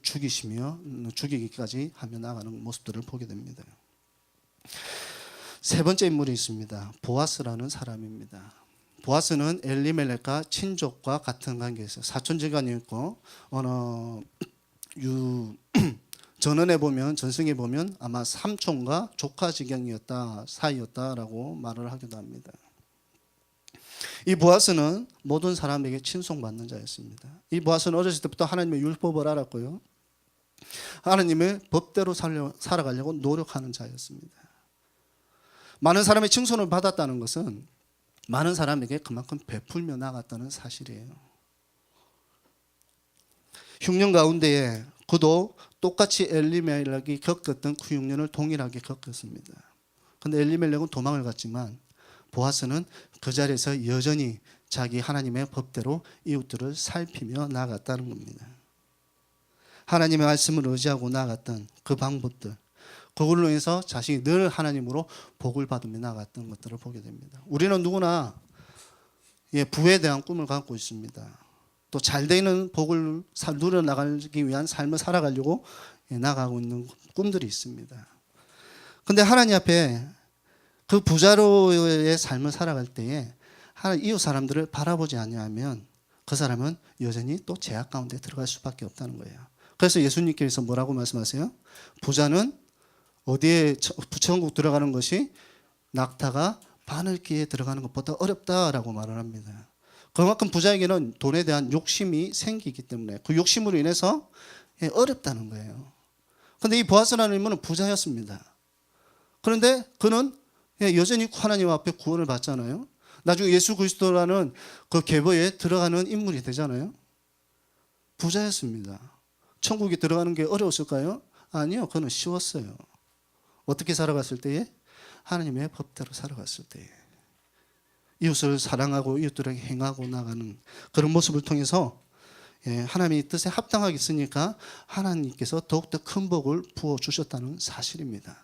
죽이기까지 하며 나가는 모습들을 보게 됩니다. 세 번째 인물이 있습니다. 보아스라는 사람입니다. 보아스는 엘리멜렉과 친족과 같은 관계에서 사촌지간이었고 전언에 보면 전승에 보면 아마 삼촌과 조카 지경이었다 사이였다라고 말을 하기도 합니다. 이 보아스는 모든 사람에게 친송받는 자였습니다. 이 보아스는 어렸을 때부터 하나님의 율법을 알았고요. 하나님의 법대로 살아가려고 노력하는 자였습니다. 많은 사람의 칭송을 받았다는 것은 많은 사람에게 그만큼 베풀며 나갔다는 사실이에요. 흉년 가운데에 그도 똑같이 엘리멜렉이 겪었던 그 흉년을 동일하게 겪었습니다. 그런데 엘리멜렉은 도망을 갔지만 보아스는 그 자리에서 여전히 자기 하나님의 법대로 이웃들을 살피며 나아갔다는 겁니다. 하나님의 말씀을 의지하고 나아갔던 그 방법들, 그걸로 인해서 자신이 늘 하나님으로 복을 받으며 나아갔던 것들을 보게 됩니다. 우리는 누구나 부에 대한 꿈을 갖고 있습니다. 또 잘 되는 복을 누려 나가기 위한 삶을 살아가려고 나가고 있는 꿈들이 있습니다. 근데 하나님 앞에 그 부자로의 삶을 살아갈 때에 이웃 사람들을 바라보지 않으면 그 사람은 여전히 또 제약 가운데 들어갈 수밖에 없다는 거예요. 그래서 예수님께서 뭐라고 말씀하세요? 부자는 어디에 천국 들어가는 것이 낙타가 바늘귀에 들어가는 것보다 어렵다라고 말을 합니다. 그만큼 부자에게는 돈에 대한 욕심이 생기기 때문에 그 욕심으로 인해서 어렵다는 거예요. 그런데 이 보아스라는 인물은 부자였습니다. 그런데 그는 여전히 하나님 앞에 구원을 받잖아요. 나중에 예수 그리스도라는 그 계보에 들어가는 인물이 되잖아요. 부자였습니다. 천국에 들어가는 게 어려웠을까요? 아니요. 그는 쉬웠어요. 어떻게 살아갔을 때에? 하나님의 법대로 살아갔을 때에. 이웃을 사랑하고 이웃들에게 행하고 나가는 그런 모습을 통해서 하나님의 뜻에 합당하게 쓰니까 하나님께서 더욱더 큰 복을 부어주셨다는 사실입니다.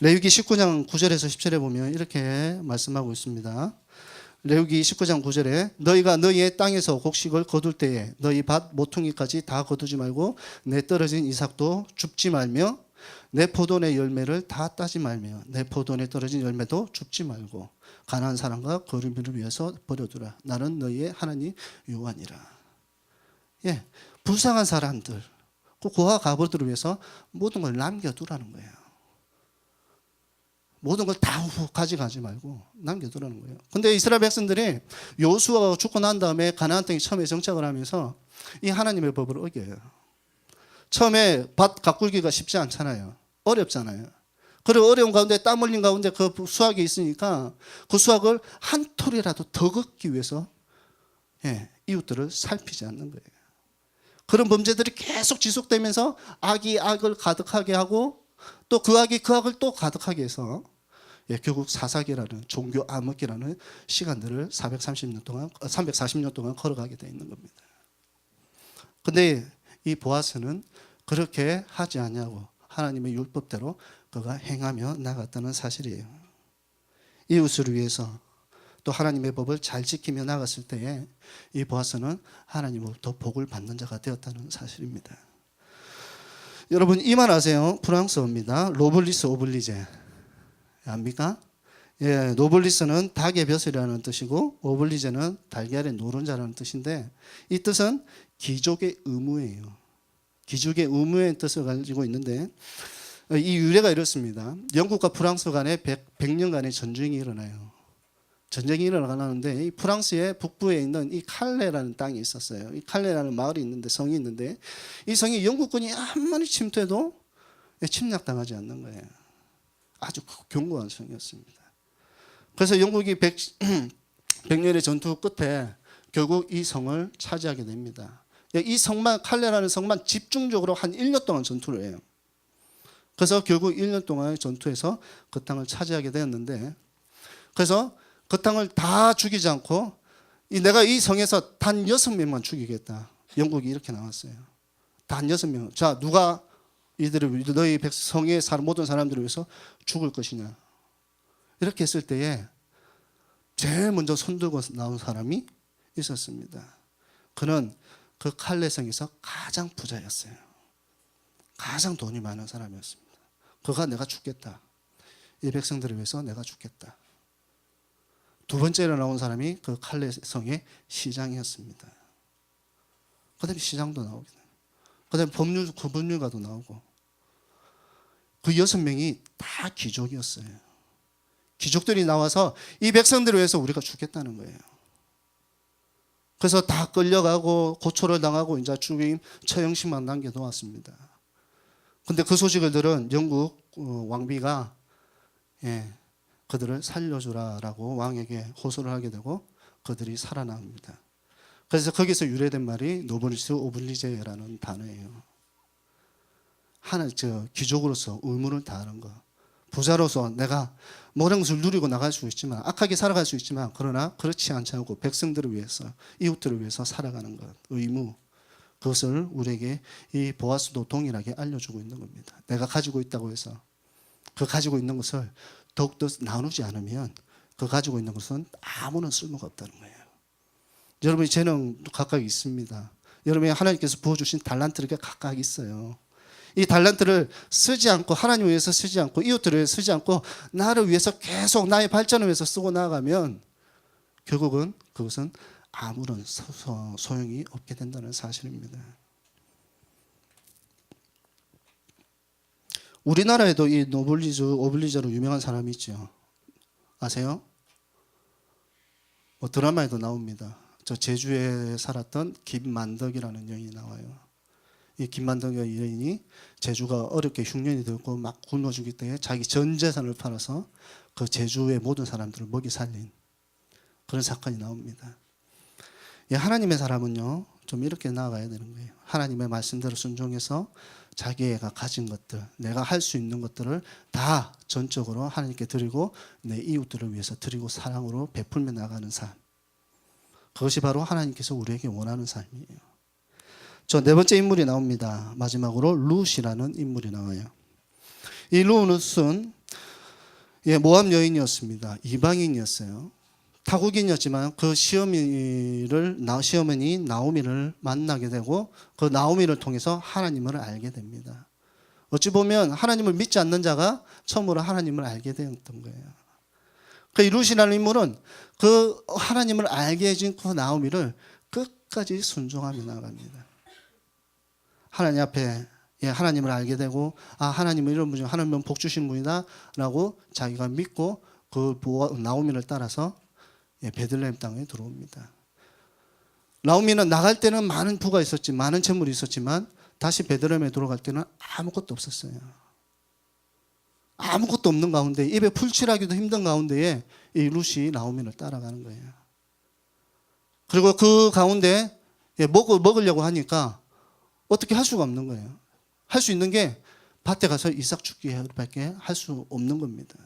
레위기 19장 9절에서 10절에 보면 이렇게 말씀하고 있습니다. 레위기 19장 9절에 너희가 너희의 땅에서 곡식을 거둘 때에 너희 밭 모퉁이까지 다 거두지 말고 내 떨어진 이삭도 줍지 말며 내 포도의 열매를 다 따지 말며 내 포도에 떨어진 열매도 줍지 말고 가난한 사람과 거류민을 위해서 버려두라. 나는 너희의 하나님 여호와니라. 불쌍한 사람들, 고아 가부들을 위해서 모든 걸 남겨두라는 거예요. 모든 걸 다 가져가지 말고 남겨두라는 거예요. 근데 이스라엘 백성들이 여호수아가 죽고 난 다음에 가나안 땅에 처음에 정착을 하면서 이 하나님의 법을 어겨요. 처음에 밭 가꾸기가 쉽지 않잖아요. 어렵잖아요. 그리고 어려운 가운데 땀 흘린 가운데 그 수확이 있으니까 그 수확을 한 톨이라도 더 걷기 위해서 이웃들을 살피지 않는 거예요. 그런 범죄들이 계속 지속되면서 악이 악을 가득하게 하고 또 그 악이 그 악을 또 가득하게 해서 결국 사사기라는 종교 암흑기라는 시간들을 340년 동안 걸어가게 되어 있는 겁니다. 근데 이 보아스는 그렇게 하지 않냐고 하나님의 율법대로 그가 행하며 나갔다는 사실이에요. 이웃을 위해서 또 하나님의 법을 잘 지키며 나갔을 때에 이 보아스는 하나님으로부터 복을 받는 자가 되었다는 사실입니다. 여러분 이만 아세요? 프랑스어입니다. 로블리스 오블리제 압니까? 노블리스는 닭의 벼슬이라는 뜻이고 오블리제는 달걀의 노른자라는 뜻인데 이 뜻은 귀족의 의무예요. 귀족의 의무의 뜻을 가지고 있는데 이 유래가 이렇습니다. 영국과 프랑스 간에 100년간의 전쟁이 일어나요. 전쟁이 일어나는데 이 프랑스의 북부에 있는 이 칼레라는 땅이 있었어요. 이 칼레라는 마을이 있는데 성이 있는데 이 성이 영국군이 아무리 침투해도 침략당하지 않는 거예요. 아주 견고한 성이었습니다. 그래서 영국이 100년의 전투 끝에 결국 이 성을 차지하게 됩니다. 이 성만 칼레라는 성만 집중적으로 한 1년 동안 전투를 해요. 그래서 결국 1년 동안의 전투에서 그 땅을 차지하게 되었는데 그래서 그 땅을 다 죽이지 않고 내가 이 성에서 단 6명만 죽이겠다. 영국이 이렇게 나왔어요. 단 6명. 자, 누가 이들을 너희 성의 모든 사람들을 위해서 죽을 것이냐. 이렇게 했을 때에 제일 먼저 손들고 나온 사람이 있었습니다. 그는 그 칼레성에서 가장 부자였어요. 가장 돈이 많은 사람이었습니다. 그가 내가 죽겠다. 이 백성들을 위해서 내가 죽겠다. 두 번째로 나온 사람이 그 칼레성의 시장이었습니다. 그 다음에 시장도 나오게 돼요. 그 다음에 법률가도 나오고 그 6명이 다 귀족이었어요. 귀족들이 나와서 이 백성들을 위해서 우리가 죽겠다는 거예요. 그래서 다 끌려가고 고초를 당하고 이제 죽임 처형식만 남겨놓았습니다. 근데 그 소식을 들은 영국 왕비가 그들을 살려주라라고 왕에게 호소를 하게 되고 그들이 살아납니다. 그래서 거기서 유래된 말이 노블리스 오블리제라는 단어예요. 귀족으로서 의무를 다하는 것. 부자로서 내가 모든 것을 누리고 나갈 수 있지만 악하게 살아갈 수 있지만 그러나 그렇지 않지 않고 백성들을 위해서 이웃들을 위해서 살아가는 것. 의무. 그것을 우리에게 이 보아스도 동일하게 알려주고 있는 겁니다. 내가 가지고 있다고 해서 그 가지고 있는 것을 더욱더 나누지 않으면 그 가지고 있는 것은 아무런 쓸모가 없다는 거예요. 여러분의 재능도 각각 있습니다. 여러분이 하나님께서 부어주신 달란트가 각각 있어요. 이 달란트를 쓰지 않고 하나님 위해서 쓰지 않고 이웃들을 위해서 쓰지 않고 나를 위해서 계속 나의 발전을 위해서 쓰고 나가면 결국은 그것은 아무런 소용이 없게 된다는 사실입니다. 우리나라에도 이 오블리저로 유명한 사람이 있죠. 아세요? 뭐 드라마에도 나옵니다. 저 제주에 살았던 김만덕이라는 여인이 나와요. 이 김만덕 여인이 제주가 어렵게 흉년이 들고 막 굶어 죽기 때문에 자기 전 재산을 팔아서 그 제주의 모든 사람들을 먹이 살린 그런 사건이 나옵니다. 하나님의 사람은요, 좀 이렇게 나아가야 되는 거예요. 하나님의 말씀대로 순종해서 자기가 가진 것들, 내가 할 수 있는 것들을 다 전적으로 하나님께 드리고 내 이웃들을 위해서 드리고 사랑으로 베풀며 나가는 삶. 그것이 바로 하나님께서 우리에게 원하는 삶이에요. 저 네 번째 인물이 나옵니다. 마지막으로 룻이라는 인물이 나와요. 이 룻은 모압 여인이었습니다. 이방인이었어요. 타국인이었지만 그 시어머니 나오미를 만나게 되고 그 나오미를 통해서 하나님을 알게 됩니다. 어찌 보면 하나님을 믿지 않는 자가 처음으로 하나님을 알게 되었던 거예요. 그 룻이라는 인물은 그 하나님을 알게 해준 그 나오미를 끝까지 순종하며 나갑니다. 하나님 앞에 하나님을 알게 되고 하나님은 이런 분이죠. 하나님은 복 주신 분이다 라고 자기가 믿고 그 나오미를 따라서 베들레헴 땅에 들어옵니다. 나오미는 나갈 때는 많은 부가 있었지, 많은 재물이 있었지만 다시 베들레헴에 들어갈 때는 아무것도 없었어요. 아무것도 없는 가운데 입에 풀칠하기도 힘든 가운데에 이 룻이 나오미를 따라가는 거예요. 그리고 그 가운데 먹으려고 하니까 어떻게 할 수가 없는 거예요. 할 수 있는 게 밭에 가서 이삭 죽기밖에 할 수 없는 겁니다.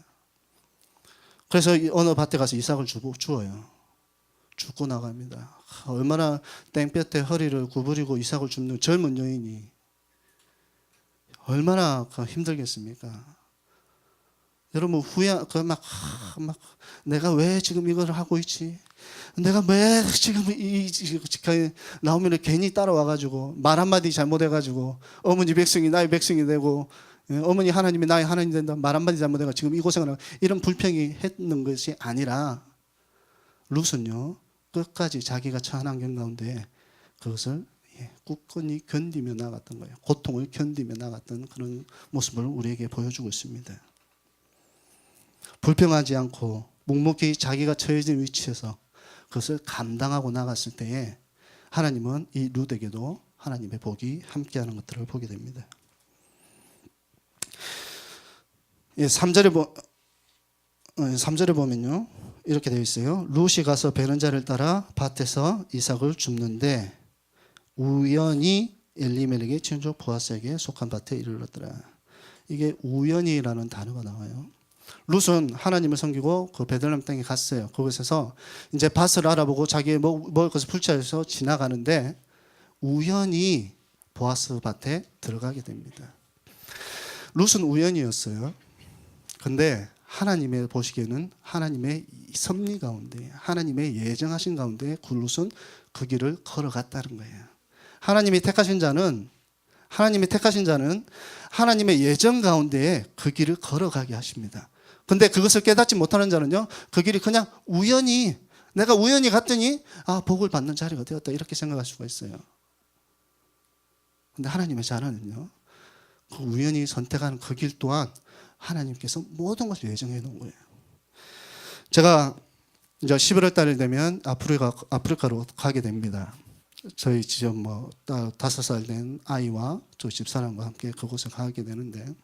그래서 어느 밭에 가서 이삭을 주어요. 죽고 나갑니다. 얼마나 땡볕에 허리를 구부리고 이삭을 줍는 젊은 여인이 얼마나 힘들겠습니까? 여러분 막 내가 왜 지금 이걸 하고 있지? 내가 왜 지금 이 나오미를 괜히 따라와가지고 말 한마디 잘못해가지고 어머니 백성이 나의 백성이 되고 어머니 하나님이 나의 하나님이 된다 말 한마디 잘못해가 지금 이 고생을 하고 이런 불평이 했는 것이 아니라 룻은요 끝까지 자기가 처한 환경 가운데 그것을 굳건히 견디며 나갔던 거예요. 고통을 견디며 나갔던 그런 모습을 우리에게 보여주고 있습니다. 불평하지 않고 묵묵히 자기가 처해진 위치에서 그것을 감당하고 나갔을 때에 하나님은 이 룻에게도 하나님의 복이 함께하는 것들을 보게 됩니다. 3절에 보면요 이렇게 되어 있어요. 룻이 가서 베는 자를 따라 밭에서 이삭을 줍는데 우연히 엘리멜렉의 친족 보아스에게 속한 밭에 이르렀더라. 이게 우연이라는 단어가 나와요. 룻은 하나님을 섬기고 그 베들레헴 땅에 갔어요. 그곳에서 이제 밭을 알아보고 자기의 먹을 것을 풀치해서 지나가는데 우연히 보아스 밭에 들어가게 됩니다. 룻은 우연이었어요. 근데 하나님의 보시기에는 하나님의 섭리 가운데 하나님의 예정하신 가운데 룻은 그 길을 걸어갔다는 거예요. 하나님이 택하신 자는 하나님의 예정 가운데에 그 길을 걸어가게 하십니다. 근데 그것을 깨닫지 못하는 자는요, 그 길이 그냥 내가 우연히 갔더니, 복을 받는 자리가 되었다. 이렇게 생각할 수가 있어요. 근데 하나님의 자녀는요, 그 우연히 선택하는 그 길 또한 하나님께서 모든 것을 예정해 놓은 거예요. 제가 이제 11월 달이 되면 아프리카로 가게 됩니다. 저희 지금 5살 된 아이와 저희 집사람과 함께 그곳에 가게 되는데,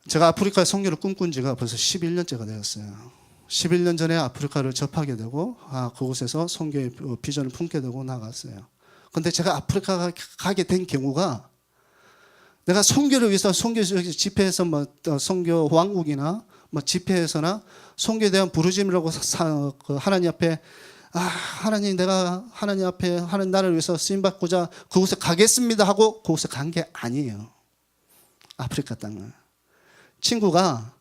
제가 아프리카에 선교를 꿈꾼 지가 벌써 11년째가 되었어요. 11년 전에 아프리카를 접하게 되고 그곳에서 선교의 비전을 품게 되고 나갔어요. 그런데 제가 아프리카 가게 된 경우가 내가 선교를 위해서 선교 집회에서 선교 왕국이나 집회에서나 선교에 대한 부르짐이라고 하나님 앞에 하나님 내가 하나님 앞에 하나님 나라를 위해서 쓰임받고자 그곳에 가겠습니다 하고 그곳에 간 게 아니에요. 아프리카 땅을. 친구가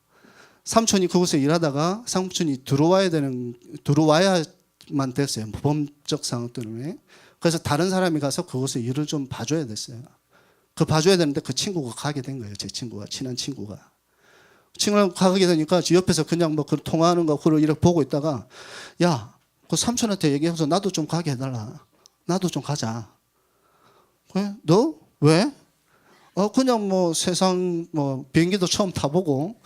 삼촌이 그곳에 일하다가 삼촌이 들어와야 상황만 됐어요. 범적 상황 때문에. 그래서 다른 사람이 가서 그곳에 일을 좀 봐줘야 됐어요. 그 봐줘야 되는데 그 친구가 가게 된 거예요. 제 친구가, 친한 친구가. 친구랑 가게 되니까 옆에서 그냥 뭐 그 통화하는 거 그걸 이렇게 보고 있다가 야, 그 삼촌한테 얘기해서 나도 좀 가게 해달라. 나도 좀 가자. 왜? 너? 왜? 그냥 뭐 세상 뭐 비행기도 처음 타보고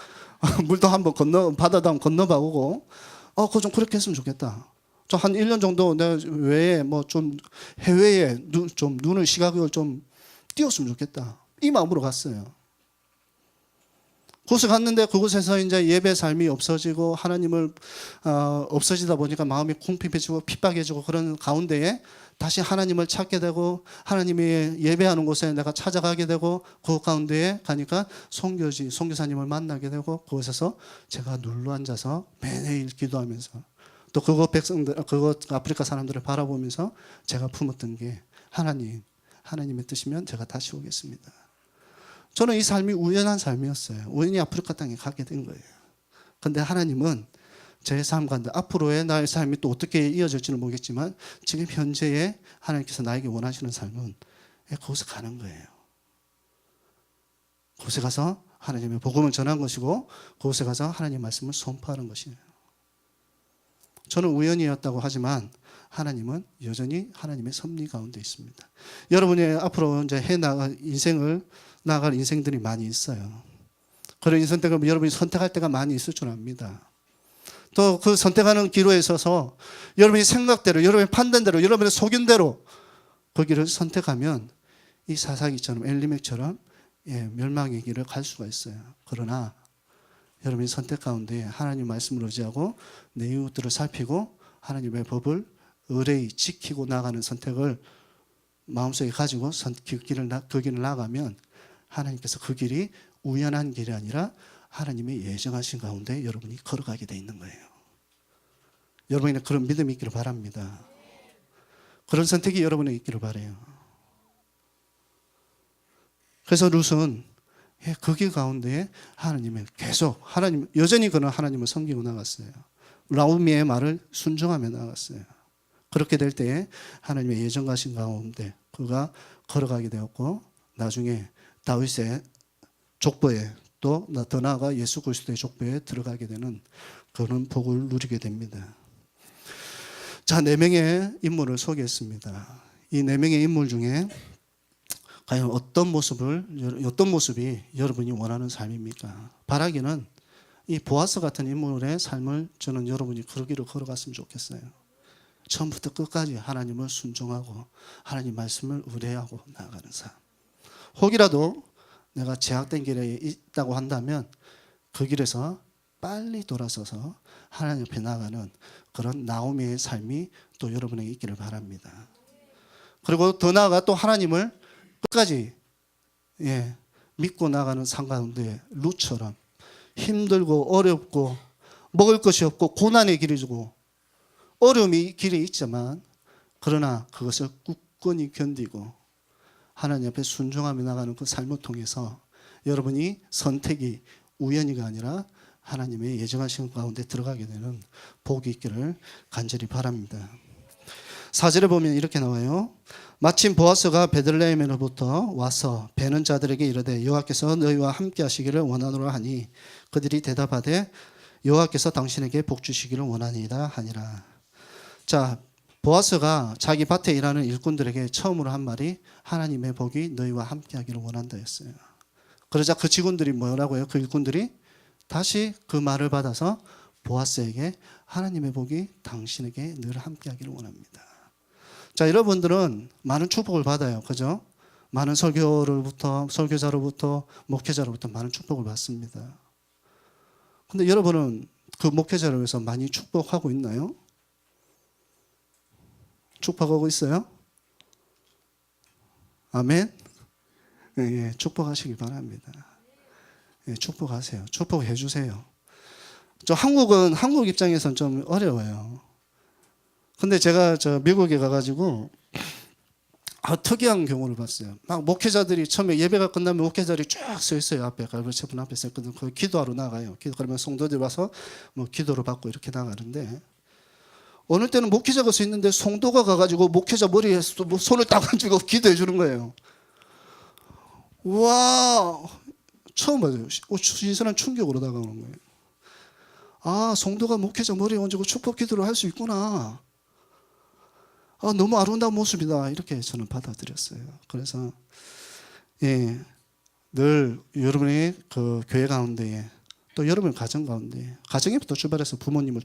물도 한번 바다도 한번 건너봐보고 그거 좀 그렇게 했으면 좋겠다. 좀 한 1년 정도 내가 외에 뭐 좀 해외에 좀 눈을 시각을 좀 띄웠으면 좋겠다. 이 마음으로 갔어요. 그곳에 갔는데 그곳에서 이제 예배 삶이 없어지고 하나님을 없어지다 보니까 마음이 궁핍해지고 핍박해지고 그런 가운데에 다시 하나님을 찾게 되고 하나님이 예배하는 곳에 내가 찾아가게 되고 그 가운데에 가니까 선교사님을 만나게 되고 그곳에서 제가 눌러 앉아서 매일 기도하면서 또 그곳 백성들 그곳 아프리카 사람들을 바라보면서 제가 품었던 게 하나님의 뜻이면 제가 다시 오겠습니다. 저는 이 삶이 우연한 삶이었어요. 우연히 아프리카 땅에 가게 된 거예요. 그런데 하나님은 제 삶 가운데 앞으로의 나의 삶이 또 어떻게 이어질지는 모르겠지만 지금 현재에 하나님께서 나에게 원하시는 삶은 그곳에 가는 거예요. 그곳에 가서 하나님의 복음을 전한 것이고 그곳에 가서 하나님의 말씀을 선포하는 것이에요. 저는 우연이었다고 하지만 하나님은 여전히 하나님의 섭리 가운데 있습니다. 여러분이 앞으로 이제 인생을 나아갈 인생들이 많이 있어요. 그런 선택을 여러분이 선택할 때가 많이 있을 줄 압니다. 또 그 선택하는 기로에 있어서 여러분이 생각대로, 여러분의 판단대로, 여러분의 소견대로 그 길을 선택하면 이 사사기처럼 엘리멜처럼 멸망의 길을 갈 수가 있어요. 그러나 여러분이 선택 가운데 하나님 말씀을 의지하고 내 이웃들을 살피고 하나님의 법을 의뢰히 지키고 나가는 선택을 마음속에 가지고 그 길을 나가면 하나님께서 그 길이 우연한 길이 아니라 하나님의 예정하신 가운데 여러분이 걸어가게 돼 있는 거예요. 여러분에게 그런 믿음이 있기를 바랍니다. 그런 선택이 여러분에게 있기를 바라요. 그래서 룻은 그 길 가운데 하나님을 계속 여전히 그는 하나님을 섬기고 나갔어요. 나오미의 말을 순종하며 나갔어요. 그렇게 될 때에 하나님의 예정하신 가운데 그가 걸어가게 되었고 나중에 다윗의 족보에 또 더 나아가 예수 그리스도의 족보에 들어가게 되는 그런 복을 누리게 됩니다. 자, 4명의 인물을 소개했습니다. 이 4명의 인물 중에 과연 어떤 모습이 여러분이 원하는 삶입니까? 바라기는 이 보아스 같은 인물의 삶을 저는 여러분이 그러기로 걸어갔으면 좋겠어요. 처음부터 끝까지 하나님을 순종하고 하나님 말씀을 의뢰하고 나아가는 삶. 혹이라도 내가 제약된 길에 있다고 한다면 그 길에서 빨리 돌아서서 하나님 앞에 나아가는 그런 나오미의 삶이 또 여러분에게 있기를 바랍니다. 그리고 더 나아가 또 하나님을 끝까지 믿고 나가는 삶 가운데 룻처럼 힘들고 어렵고 먹을 것이 없고 고난의 길이고 어려움이 길에 있지만 그러나 그것을 굳건히 견디고 하나님 앞에 순종하며 나가는 그 삶을 통해서 여러분이 선택이 우연이가 아니라 하나님의 예정하신 가운데 들어가게 되는 복이 있기를 간절히 바랍니다. 4절에 보면 이렇게 나와요. 마침 보아스가 베들레헴으로부터 와서 베는 자들에게 이르되 여호와께서 너희와 함께 하시기를 원하노라 하니 그들이 대답하되 여호와께서 당신에게 복 주시기를 원하니이다 하니라. 자, 보아스가 자기 밭에 일하는 일꾼들에게 처음으로 한 말이 하나님의 복이 너희와 함께 하기를 원한다 했어요. 그러자 그 직원들이 뭐라고 해요? 그 일꾼들이 다시 그 말을 받아서 보아스에게 하나님의 복이 당신에게 늘 함께 하기를 원합니다. 자, 여러분들은 많은 축복을 받아요. 그죠? 많은 설교자로부터 목회자로부터 많은 축복을 받습니다. 근데 여러분은 그 목회자를 위해서 많이 축복하고 있나요? 축복하고 있어요? 아멘? 예, 축복하시기 바랍니다. 예, 축복하세요. 축복해 주세요. 한국 입장에서는 좀 어려워요. 근데 제가 미국에 가가지고 특이한 경우를 봤어요. 막 목회자들이 처음에 예배가 끝나면 목회자들이 쫙 서 있어요. 앞에 갈보체분 앞에 서 있거든. 거기 기도하러 나가요. 그러면 성도들이 와서 뭐 기도를 받고 이렇게 나가는데 어느 때는 목회자가 서 있는데 성도가 가가지고 목회자 머리에 손을 딱 얹고 기도해 주는 거예요. 와, 처음 봐요. 신선한 충격으로 다가오는 거예요. 아, 성도가 목회자 머리에 얹고 축복 기도를 할 수 있구나. 아, 너무 아름다운 모습이다. 이렇게 저는 받아들였어요. 그래서 예, 늘 여러분의 그 교회 가운데에 또 여러분 가정 가운데 가정에부터 출발해서 부모님을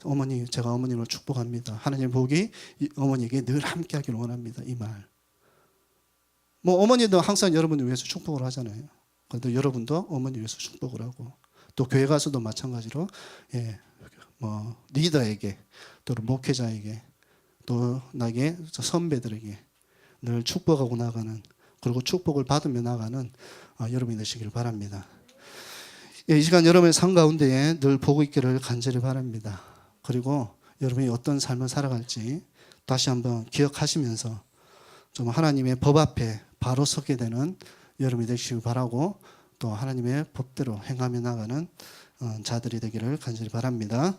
어머니 제가 어머님을 축복합니다. 하나님의 복이 어머니에게 늘 함께하기를 원합니다. 이 말. 뭐 어머니도 항상 여러분을 위해서 축복을 하잖아요. 그래도 여러분도 어머니 위해서 축복을 하고 또 교회 가서도 마찬가지로 예, 뭐 리더에게 또 목회자에게 또 나에게 선배들에게 늘 축복하고 나가는 그리고 축복을 받으며 나가는 여러분이 되시길 바랍니다. 이 시간 여러분의 삶 가운데에 늘 보고 있기를 간절히 바랍니다. 그리고 여러분이 어떤 삶을 살아갈지 다시 한번 기억하시면서 좀 하나님의 법 앞에 바로 서게 되는 여러분이 되시길 바라고 또 하나님의 법대로 행하며 나가는 자들이 되기를 간절히 바랍니다.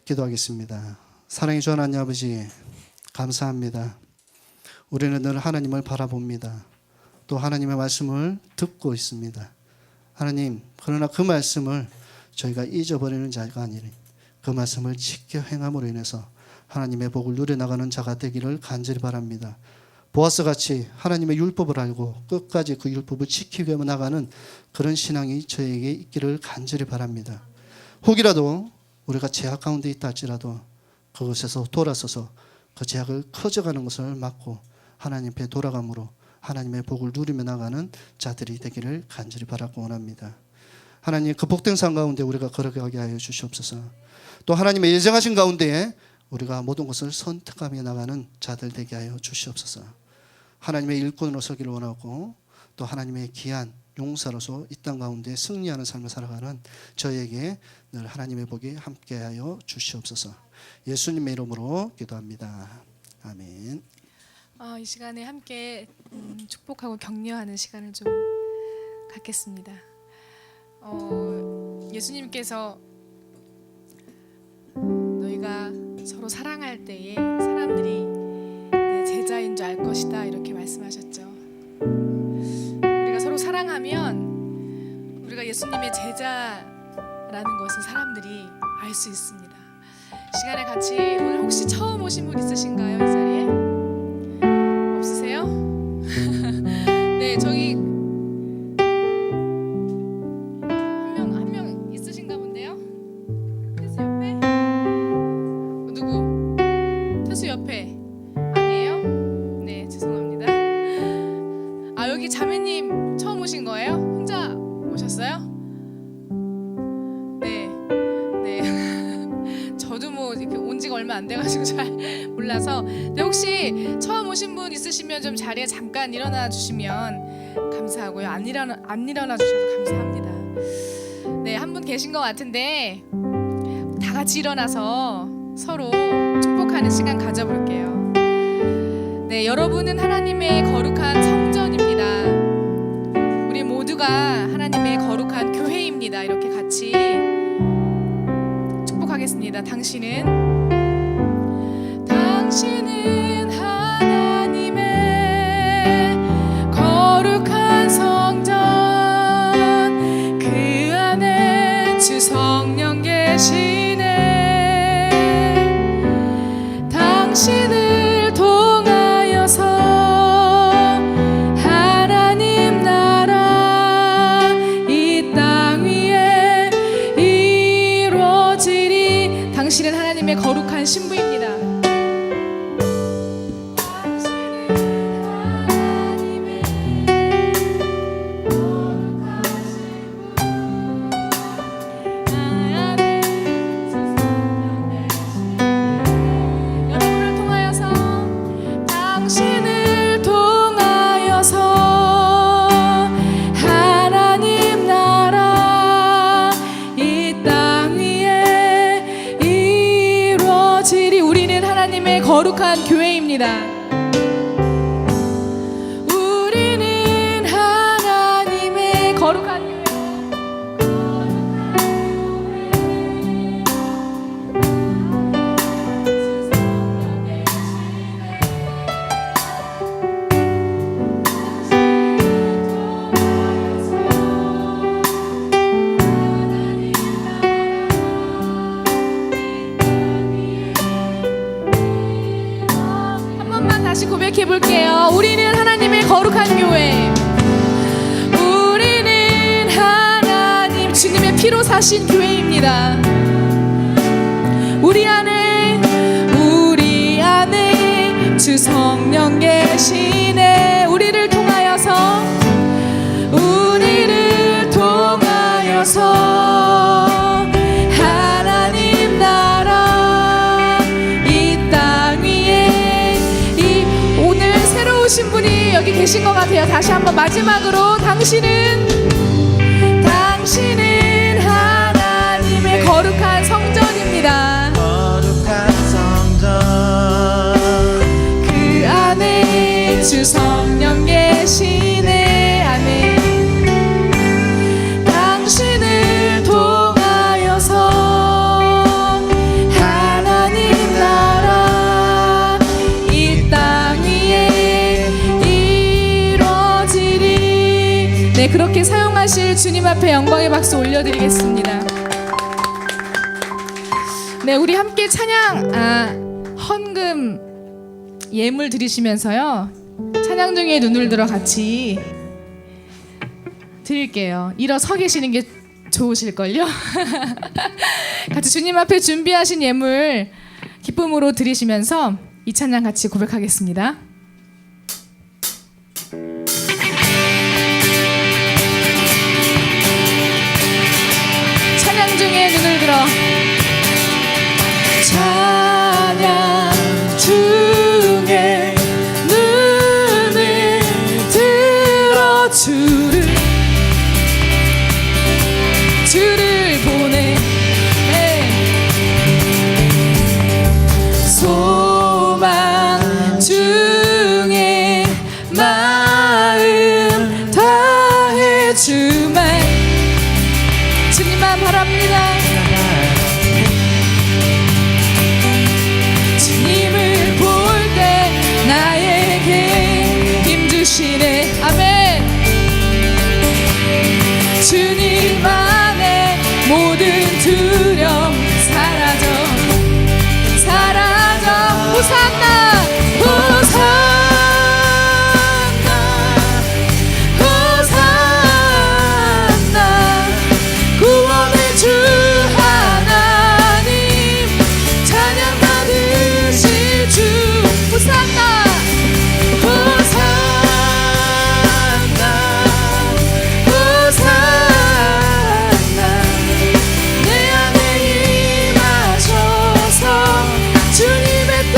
기도하겠습니다. 사랑의 주 하나님 아버지 감사합니다. 우리는 늘 하나님을 바라봅니다. 또 하나님의 말씀을 듣고 있습니다. 하나님, 그러나 그 말씀을 저희가 잊어버리는 자가 아니니 그 말씀을 지켜 행함으로 인해서 하나님의 복을 누려나가는 자가 되기를 간절히 바랍니다. 보아스 같이 하나님의 율법을 알고 끝까지 그 율법을 지키며 나가는 그런 신앙이 저에게 있기를 간절히 바랍니다. 혹이라도 우리가 제약 가운데 있다 할지라도 그것에서 돌아서서 그 제약을 커져가는 것을 막고 하나님 앞에 돌아감으로 하나님의 복을 누리며 나가는 자들이 되기를 간절히 바라고 원합니다. 하나님 그 복된 삶 가운데 우리가 걸어가게 하여 주시옵소서. 또 하나님의 예정하신 가운데에 우리가 모든 것을 선택하며 나가는 자들 되게 하여 주시옵소서. 하나님의 일꾼으로 서기를 원하고 또 하나님의 귀한 용사로서 이 땅 가운데 승리하는 삶을 살아가는 저에게 늘 하나님의 복이 함께하여 주시옵소서. 예수님의 이름으로 기도합니다. 아멘. 이 시간에 함께 축복하고 격려하는 시간을 좀 갖겠습니다. 예수님께서 너희가 서로 사랑할 때에 사람들이 내 제자인 줄 알 것이다 이렇게 말씀하셨죠. 우리가 서로 사랑하면 우리가 예수님의 제자라는 것을 사람들이 알 수 있습니다. 시간에 같이 오늘 혹시 처음 오신 분 있으신가요? 이 자리에? 없으세요? 네, 저기 한 명 있으신가 본데요? 태수 옆에? 누구? 태수 옆에 아니에요? 네, 죄송합니다. 여기 자매님 처음 오신 거예요? 혼자 오셨어요? 네. 저도 뭐 이렇게 온 지가 얼마 안 돼가지고 잘 몰라서. 근데 혹시 처음 오신 분 있으시면 좀 자리에 잠깐 일어나 주시면 감사하고요. 안 일어나 주셔도 감사합니다. 네, 한 분 계신 것 같은데 다 같이 일어나서 서로 축복하는 시간 가져볼게요. 네, 여러분은 하나님의 거룩한 성전입니다. 우리 모두가 하나님의 거룩한 교회입니다. 이렇게 같이 축복하겠습니다. 당신은 하나님의 거룩한 성전, 그 안에 주 성령 계시네. 당신을 통하여서 하나님 나라 이 땅 위에 이루어지리. 당신은 하나님의 거룩한 신부입니다. 거룩한 교회입니다. 우리는 하나님의 거룩한 교회. 피로 사신 교회입니다. 우리 안에 주 성령 계시네. 우리를 통하여서 하나님 나라 이 땅 위에 오늘 새로 오신 분이 여기 계신 것 같아요. 다시 한번 마지막으로 당신은 하나님의 거룩한 성전입니다. 거룩한 성전 그 안에 주 성령 계시네. 아멘. 당신을 통하여서 하나님 나라 이 땅 위에 이루어지리. 네, 그렇게 사용하실 주님 앞에 영광의 박수 올려드리겠습니다. 네, 우리 함께 찬양 헌금 예물 드리시면서요, 찬양 중에 눈을 들어 같이 드릴게요. 일어서 계시는 게 좋으실걸요. 같이 주님 앞에 준비하신 예물 기쁨으로 드리시면서 이 찬양 같이 고백하겠습니다. 찬양 중에 눈을 들어 찬양 중에 눈을 들어 주를 보내. 소망 중에 마음 다해 주말 주님만 바랍니다. 주님을 볼 때 나에게 힘주시네. 아멘. 주님 안에 모든 두려움 사라져 호산나 호산나 호산나 구원의 주 하나님 찬양 받으실 주 호산나 호산나 호산나 내 안에 임하셔서 주님의 뜻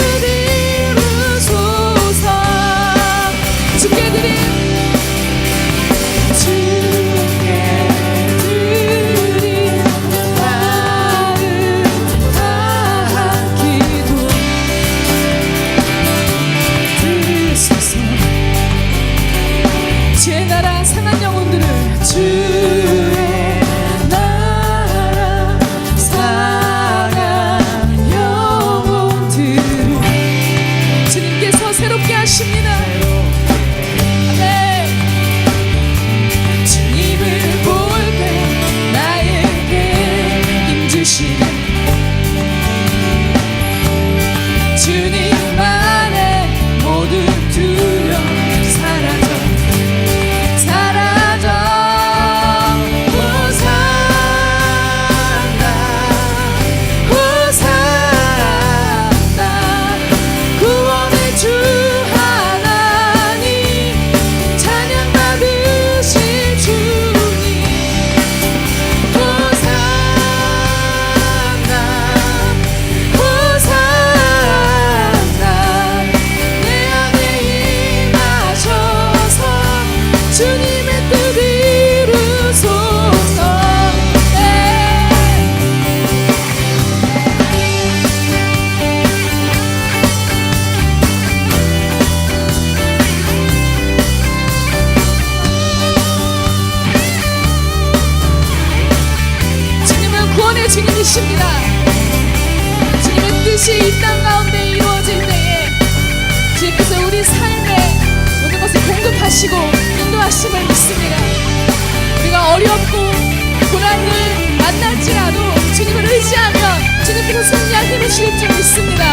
이루소서. 주께 드린 마음 다한 기도 들으소서. 주의 나라 상한 영혼들을 주의 나라 상한 영혼들을 주님께서 새롭게 하십니다. 아멘. 주님을 볼 때 나에게 힘주시네. 주님 안에 모든 두려움 사라져 호산나 호산나 구원의 주 하나님 찬양 받으실 주님 호산나 호산나 내 안에 임하셔서 주님의 뜻 이루소서. 주님은 구원의 주님이십니다. 주님의 뜻이 이 땅 가운데 이루어질 때에 주님께서 우리 삶에 모든 것을 공급하시고 인도하심을 믿습니다. 우리가 어렵고 고난을 만날지라도 주님을 의지하면 주님께서 승리할 힘을 주실 줄 믿습니다.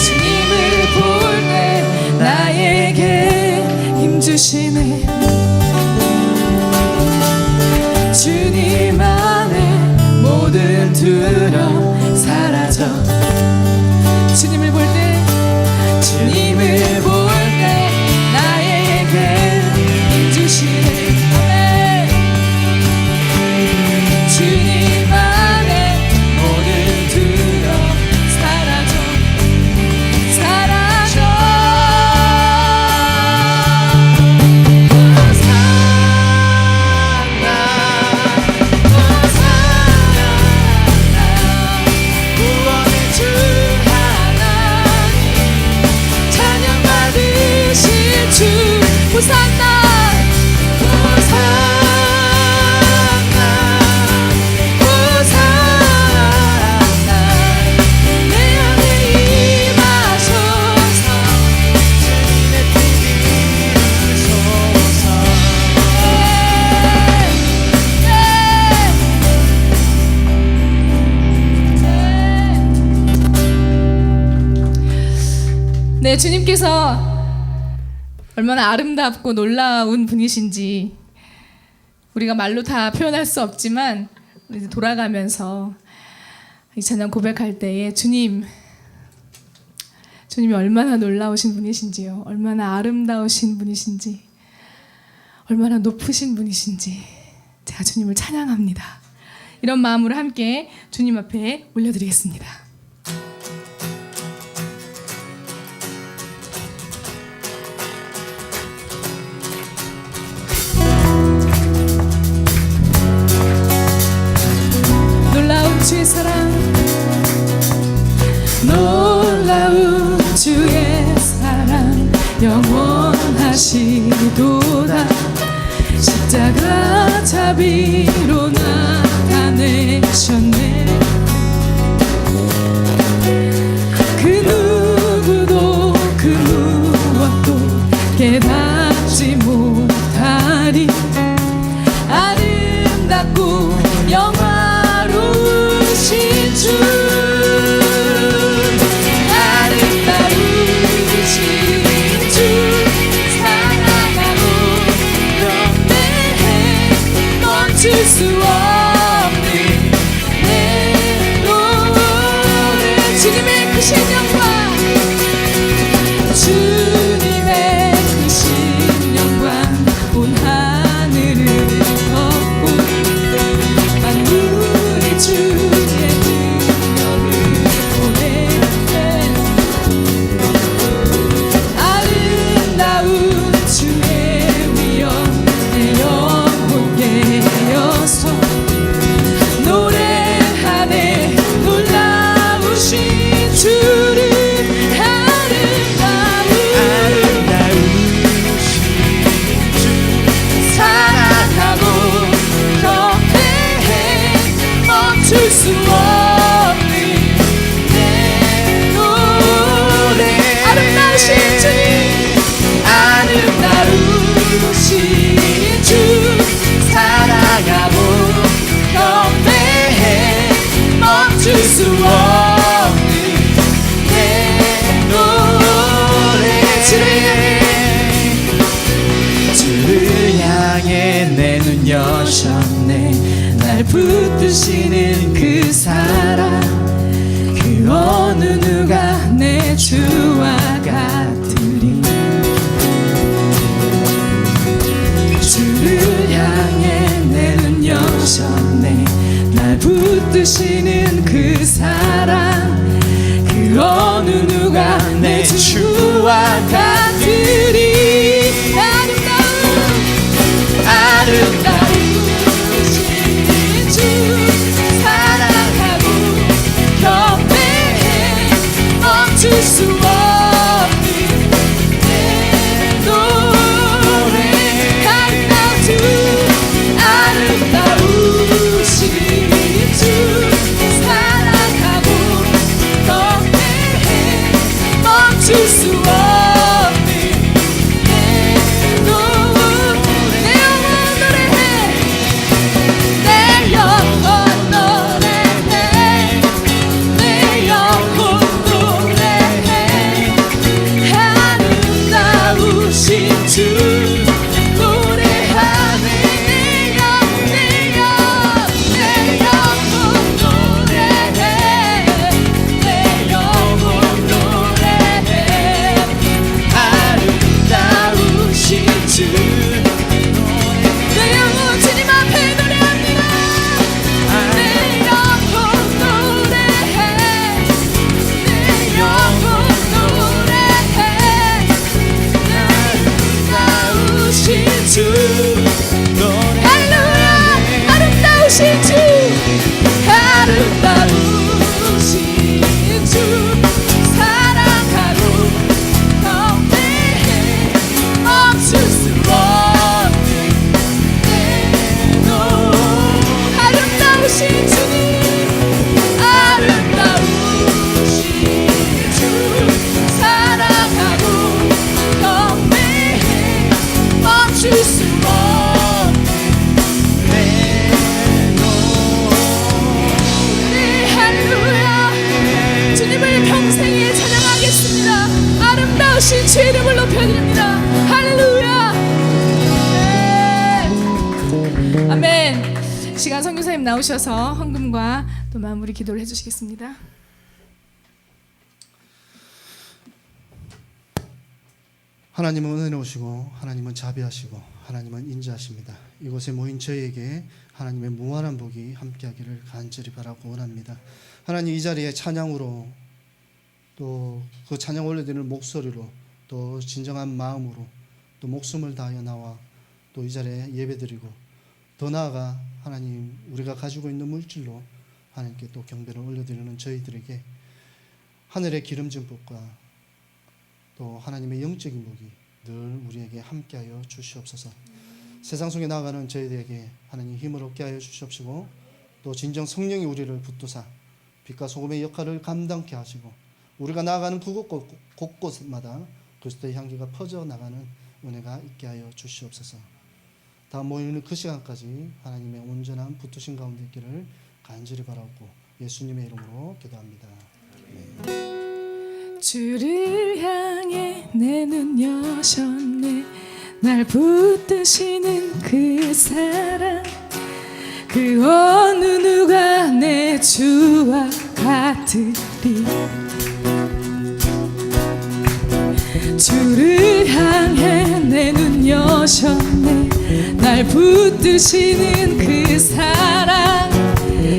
주님을 볼 때 나에게 힘주시네. 주님 안에 네, 주님께서 얼마나 아름답고 놀라운 분이신지 우리가 말로 다 표현할 수 없지만 우리 돌아가면서 이 찬양 고백할 때에 주님이 얼마나 놀라우신 분이신지요, 얼마나 아름다우신 분이신지, 얼마나 높으신 분이신지 제가 주님을 찬양합니다. 이런 마음으로 함께 주님 앞에 올려드리겠습니다. 놀라운 주의 사랑, 놀라운 주의 사랑 영원하시도다. 십자가 자비로 나타내셨네. 그 누구도 그 무엇도 깨닫지 못하리. 아름답고 영화로우신 주, 아름다우신 주 사랑하고 경배해. 멈출 수 없는 내 노래. 주님의 크신 영광, 주님의 크신 영광 온 하늘을 덮고 만물이 주의 능력을 보내네. 아름다운 주의 위엄 내 영혼 깨어서 노래하네. 놀라우신 주를 사랑하고 경배해. 멈출 수 없는 내 노래. 아름다우신 주님, 아름다우신 주 사랑하고 경배해. 멈출 수 없는 내 노래. 주를 향해 내 눈 여셨네. 날 붙드시는 그 사랑, 그 어느 누가 내 주와 같으리. 주를 향해 내 눈 여셨네. 날 붙드시는 그 사랑, 그 어느 누가 내 주와 같으리. 아름다우신 주 사랑하고 경배해. 멈출 수 없는 내 노래. 아름다우신 주 사랑하고 경배해. 멈출 수 없는 내 멈출 수 없는 아멘. 시간 선교사님 나오셔서 헌금과 또 마무리 기도를 해주시겠습니다. 하나님은 은혜로우시고 하나님은 자비하시고 하나님은 인자하십니다. 이곳에 모인 저희에게 하나님의 무한한 복이 함께하기를 간절히 바라고 원합니다. 하나님, 이 자리에 찬양으로 또 그 찬양 올려드리는 목소리로 또 진정한 마음으로 또 목숨을 다하여 나와 또 이 자리에 예배드리고 더 나아가 하나님, 우리가 가지고 있는 물질로 하나님께 또 경배를 올려드리는 저희들에게 하늘의 기름진 복과 또 하나님의 영적인 복이 늘 우리에게 함께하여 주시옵소서. 세상 속에 나아가는 저희들에게 하나님 힘을 얻게 하여 주시옵시고 또 진정 성령이 우리를 붙드사 빛과 소금의 역할을 감당케 하시고 우리가 나아가는 곳곳마다 그리스도의 향기가 퍼져나가는 은혜가 있게 하여 주시옵소서. 다음 모이는 그 시간까지 하나님의 온전한 붙으신 가운데 있기를 간절히 바라고 예수님의 이름으로 기도합니다. 주를 향해 내 눈 여셨네. 날 붙드시는 그 사랑, 그 어느 누가 내 주와 같으리. 주를 향해 내 눈 여셨네. 날 붙드시는 그 사랑,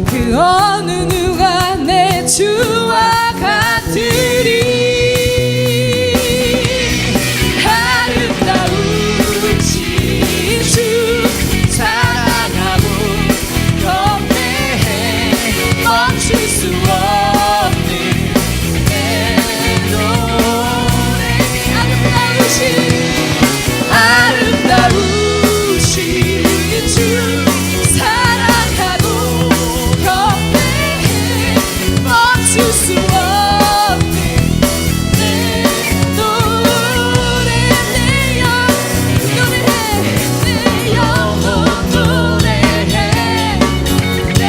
그 어느 누가 내 주와 같으리. 아름다우신 주 사랑하고 경배해 멈출 수 없는 내 노래. 아름다우신 주 사랑하고 경배해 멈출 수 없는 내 노래. 내 영혼 노래해. 내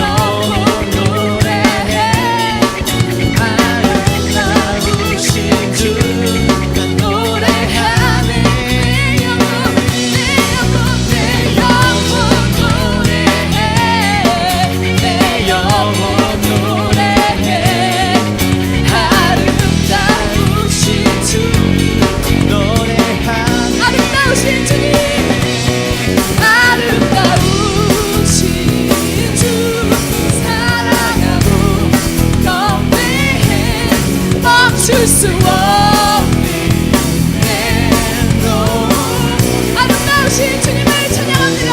영혼 노래해. 아름다우신 주 노래하네. 내 영혼 노래해. 내 영혼 노래해. 아름다우신 주 노래하네. 아름다우신 주님, 아름다우신 주 사랑하고 경배해 멈출 수 없는 내 노래. 아름다우신 주님을 찬양합니다.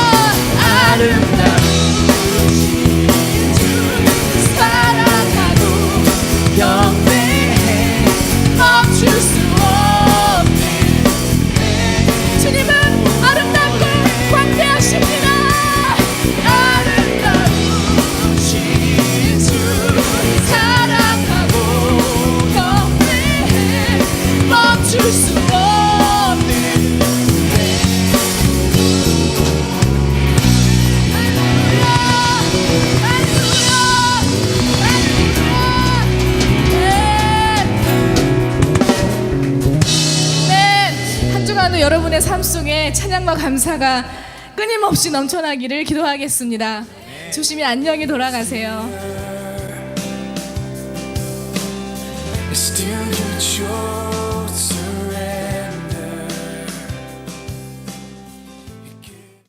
아름다우신 주 사랑하고 경배해 멈출 수 없는 주님은 아름답고 광대하십니다. 아름다우신 주 사랑하고 경배해 멈출 수 없는 한 주간도 여러분의 삶 속에 찬양과 감사가 끊임없이 넘쳐나기를 기도하겠습니다. 조심히 안녕히 돌아가세요. Still your joy.